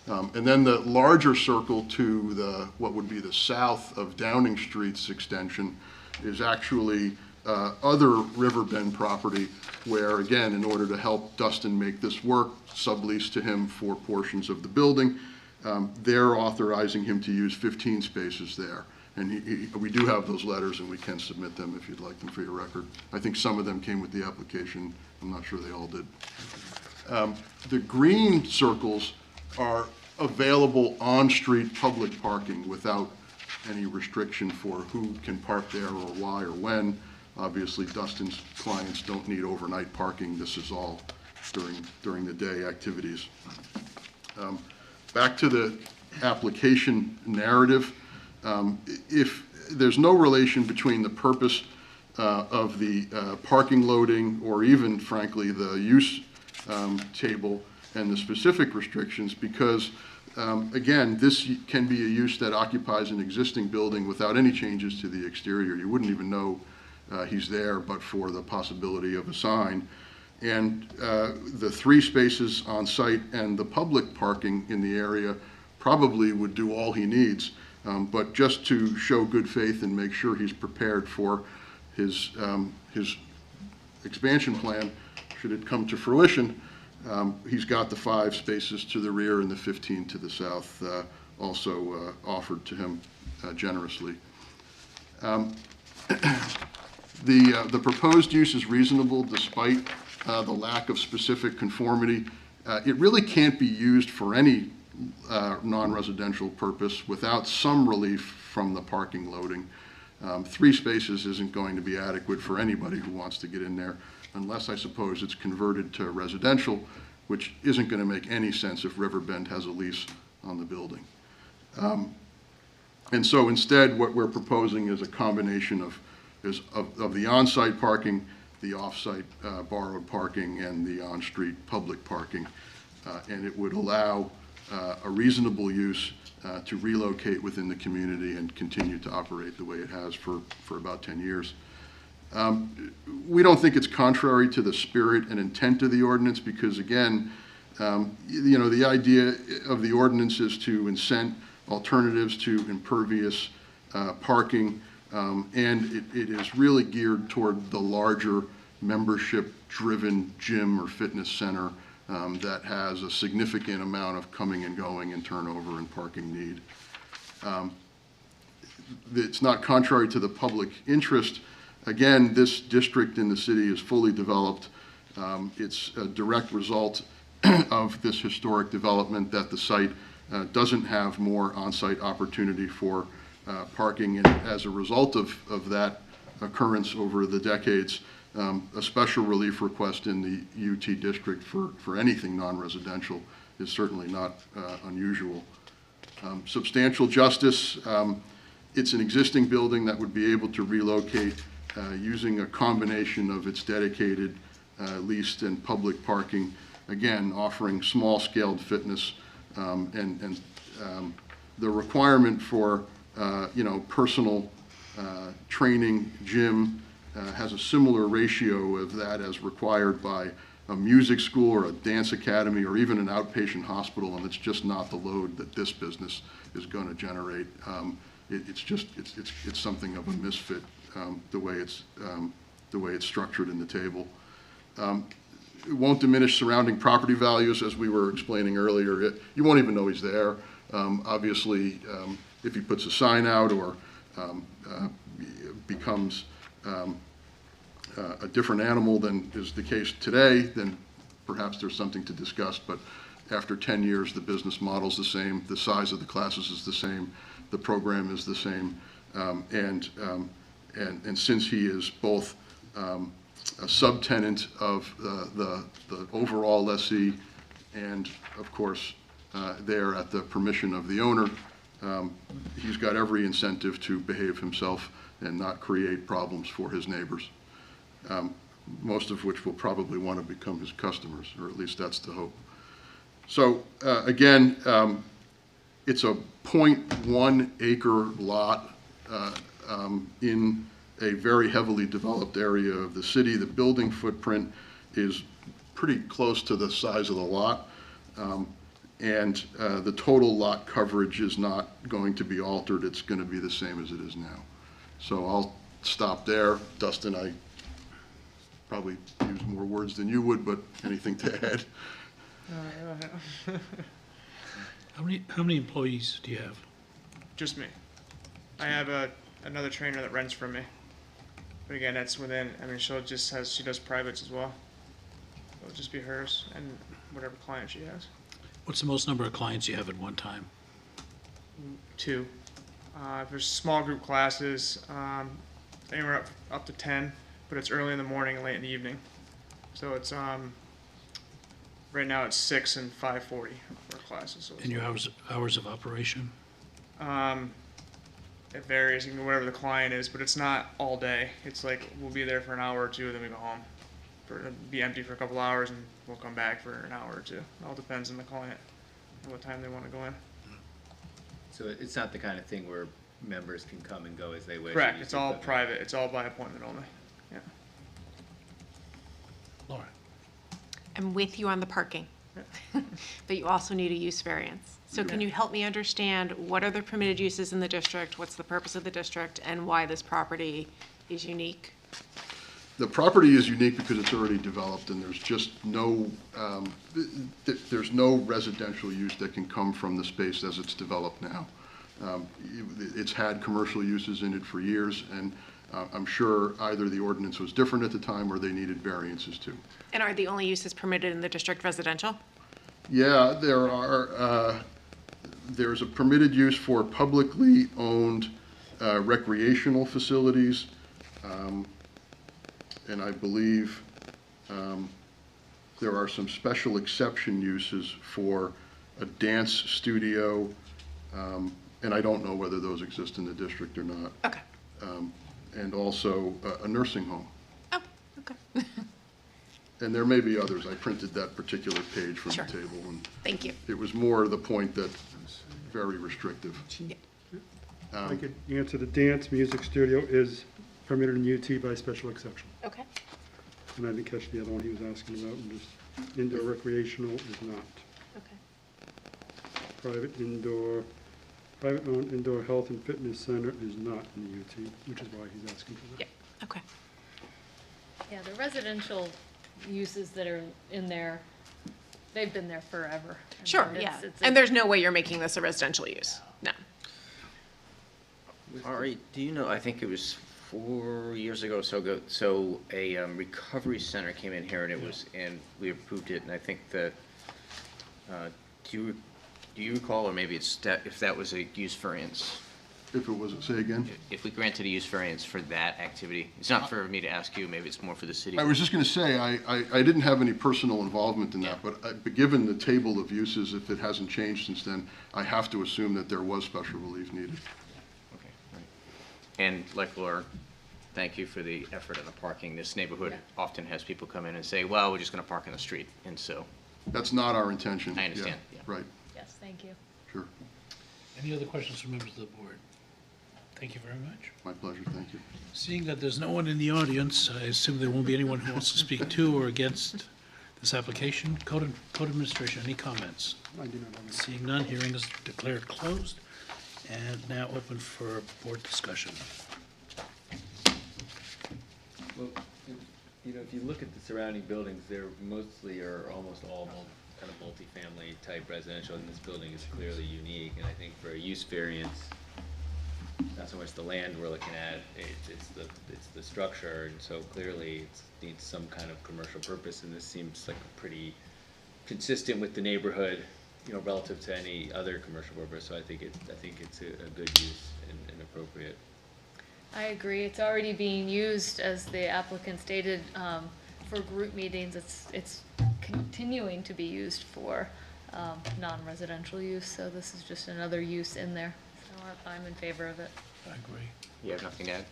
And then the larger circle to what would be the south of Downing Street's extension is actually other Riverbend property where, again, in order to help Dustin make this work, sublease to him for portions of the building, they're authorizing him to use 15 spaces there. And we do have those letters, and we can submit them if you'd like them for your record. I think some of them came with the application. I'm not sure they all did. The green circles are available on-street public parking without any restriction for who can park there or why or when. Obviously, Dustin's clients don't need overnight parking. This is all during the day activities. Back to the application narrative. If there's no relation between the purpose of the parking loading or even, frankly, the use table and the specific restrictions, because again, this can be a use that occupies an existing building without any changes to the exterior. You wouldn't even know he's there but for the possibility of a sign. And the 3 spaces on site and the public parking in the area probably would do all he needs. But just to show good faith and make sure he's prepared for his expansion plan, should it come to fruition, he's got the 5 spaces to the rear and the 15 to the south also offered to him generously. The proposed use is reasonable despite the lack of specific conformity. It really can't be used for any non-residential purpose without some relief from the parking loading. 3 spaces isn't going to be adequate for anybody who wants to get in there, unless I suppose it's converted to residential, which isn't going to make any sense if Riverbend has a lease on the building. And so instead, what we're proposing is a combination of the on-site parking, the off-site borrowed parking, and the on-street public parking. And it would allow a reasonable use to relocate within the community and continue to operate the way it has for about 10 years. We don't think it's contrary to the spirit and intent of the ordinance because, again, the idea of the ordinance is to incent alternatives to impervious parking, and it is really geared toward the larger membership-driven gym or fitness center that has a significant amount of coming and going and turnover and parking need. It's not contrary to the public interest. Again, this district in the city is fully developed. It's a direct result of this historic development that the site doesn't have more on-site opportunity for parking. And as a result of that occurrence over the decades, a special relief request in the UT district for anything non-residential is certainly not unusual. Substantial justice, it's an existing building that would be able to relocate using a combination of its dedicated, leased, and public parking, again, offering small-scaled fitness, and the requirement for, personal training, gym, has a similar ratio of that as required by a music school or a dance academy or even an outpatient hospital, and it's just not the load that this business is going to generate. It's something of a misfit, the way it's structured in the table. It won't diminish surrounding property values, as we were explaining earlier. You won't even know he's there. Obviously, if he puts a sign out or becomes a different animal than is the case today, then perhaps there's something to discuss. But after 10 years, the business model's the same, the size of the classes is the same, the program is the same, and since he is both a subtenant of the overall lessee and, of course, there at the permission of the owner, he's got every incentive to behave himself and not create problems for his neighbors, most of which will probably want to become his customers, or at least that's the hope. So again, it's a 0.1 acre lot in a very heavily developed area of the city. The building footprint is pretty close to the size of the lot, and the total lot coverage is not going to be altered. It's going to be the same as it is now. So I'll stop there. Dustin, I probably use more words than you would, but anything to add? How many employees do you have? Just me. I have another trainer that rents from me. But again, that's within, she does privates as well. It'll just be hers and whatever client she has. What's the most number of clients you have at one time? 2. If there's small group classes, anywhere up to 10, but it's early in the morning and late in the evening. So it's, right now it's 6 and 5:40 for classes. So And your hours of operation? It varies, whatever the client is, but it's not all day. It's like we'll be there for an hour or two, then we go home. It'll be empty for a couple hours, and we'll come back for an hour or two. It all depends on the client and what time they want to go in. So it's not the kind of thing where members can come and go as they wish? Correct. It's all private. It's all by appointment only. Yeah. Laura? I'm with you on the parking, but you also need a use variance. So can you help me understand what are the permitted uses in the district, what's the purpose of the district, and why this property is unique? The property is unique because it's already developed, and there's just no, there's no residential use that can come from the space as it's developed now. It's had commercial uses in it for years, and I'm sure either the ordinance was different at the time or they needed variances too. And are the only uses permitted in the district residential? Yeah, there are, there's a permitted use for publicly owned recreational facilities, and I believe there are some special exception uses for a dance studio, and I don't know whether those exist in the district or not. Okay. And also a nursing home. Oh, okay. And there may be others. I printed that particular page from Sure. the table. And thank you. it was more the point that it's very restrictive. Yeah. I could answer. The dance music studio is permitted in UT by special exception. Okay. And I didn't catch the other one he was asking about, and just indoor recreational is not. Okay. Private owned indoor health and fitness center is not in the UT, which is why he's asking for that. Yeah, okay. Yeah, the residential uses that are in there, they've been there forever. I Sure, mean, yeah. it's And there's no way you're making this a residential use, no. Ari, do you know, I think it was 4 years ago, so a recovery center came in here and it was, and we approved it, and I think that, do you recall, or maybe it's that, if that was a use variance? If it was, say again? If we granted a use variance for that activity? It's not for me to ask you, maybe it's more for the city. I was just going to say, I didn't have any personal involvement in that, but given the table of uses, if it hasn't changed since then, I have to assume that there was special relief needed. Okay, right. And like Laura, thank you for the effort on the parking. This neighborhood often has people come in and say, well, we're just going to park in the street, and so. That's not our intention. I understand, Yeah, yeah. right, Yes, thank you. sure. Any other questions from members of the board? Thank you very much. My pleasure, thank you. Seeing that there's no one in the audience, I assume there won't be anyone who wants to speak to or against this application. Code Administration, any comments? I do not have any. Seeing none, hearing is declared closed and now open for board discussion. Well, you know, if you look at the surrounding buildings, they're mostly or almost all kind of multifamily type residential, and this building is clearly unique. And I think for a use variance, not so much the land we're looking at, it's the structure, and so clearly it needs some kind of commercial purpose, and this seems like a pretty consistent with the neighborhood, you know, relative to any other commercial purpose. So I think it's a good use and appropriate. I agree. It's already being used, as the applicant stated, for group meetings. It's continuing to be used for non-residential use, so this is just another use in there. So I'm in favor of it. I agree. You have nothing to add?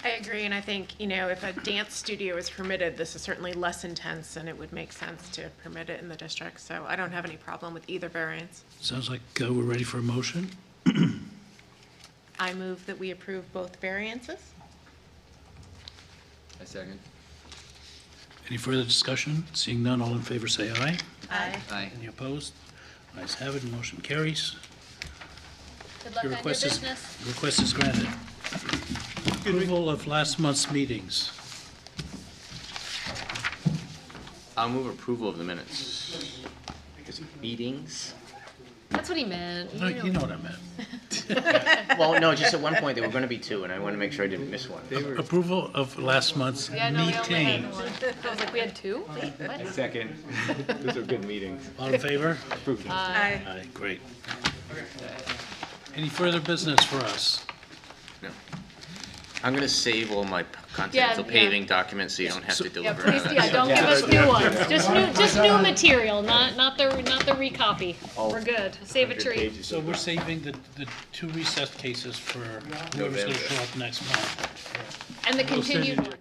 I agree, and I think, you know, if a dance studio is permitted, this is certainly less intense, and it would make sense to permit it in the district, so I don't have any problem with either variance. Sounds like we're ready for a motion. I move that we approve both variances. A second. Any further discussion? Seeing none, all in favor say aye. Aye. Aye. Any opposed? Ayes have it, motion carries. Good luck on your Request is- business. Request is granted. Approval of last month's meetings. I'll move approval of the minutes. Because meetings? That's what he meant. No, you know what I meant. Well, no, just at one point, there were gonna be two, and I wanna make sure I didn't miss one. Approval of last month's Yeah, no, we only had meeting. one. I was like, we had two? Wait, what? Second. Those are good meetings. All in favor? Approved. Aye. Aye, great. Any further business for us? No. I'm gonna save all my Yeah, continental yeah. paving documents, so you don't have to Yeah, deliver. please, yeah, don't give us new ones. Just new material, not the recopy. We're good. Save a tree. So we're saving the two recessed cases for whoever's gonna show up next month. And the We'll send you continued the one.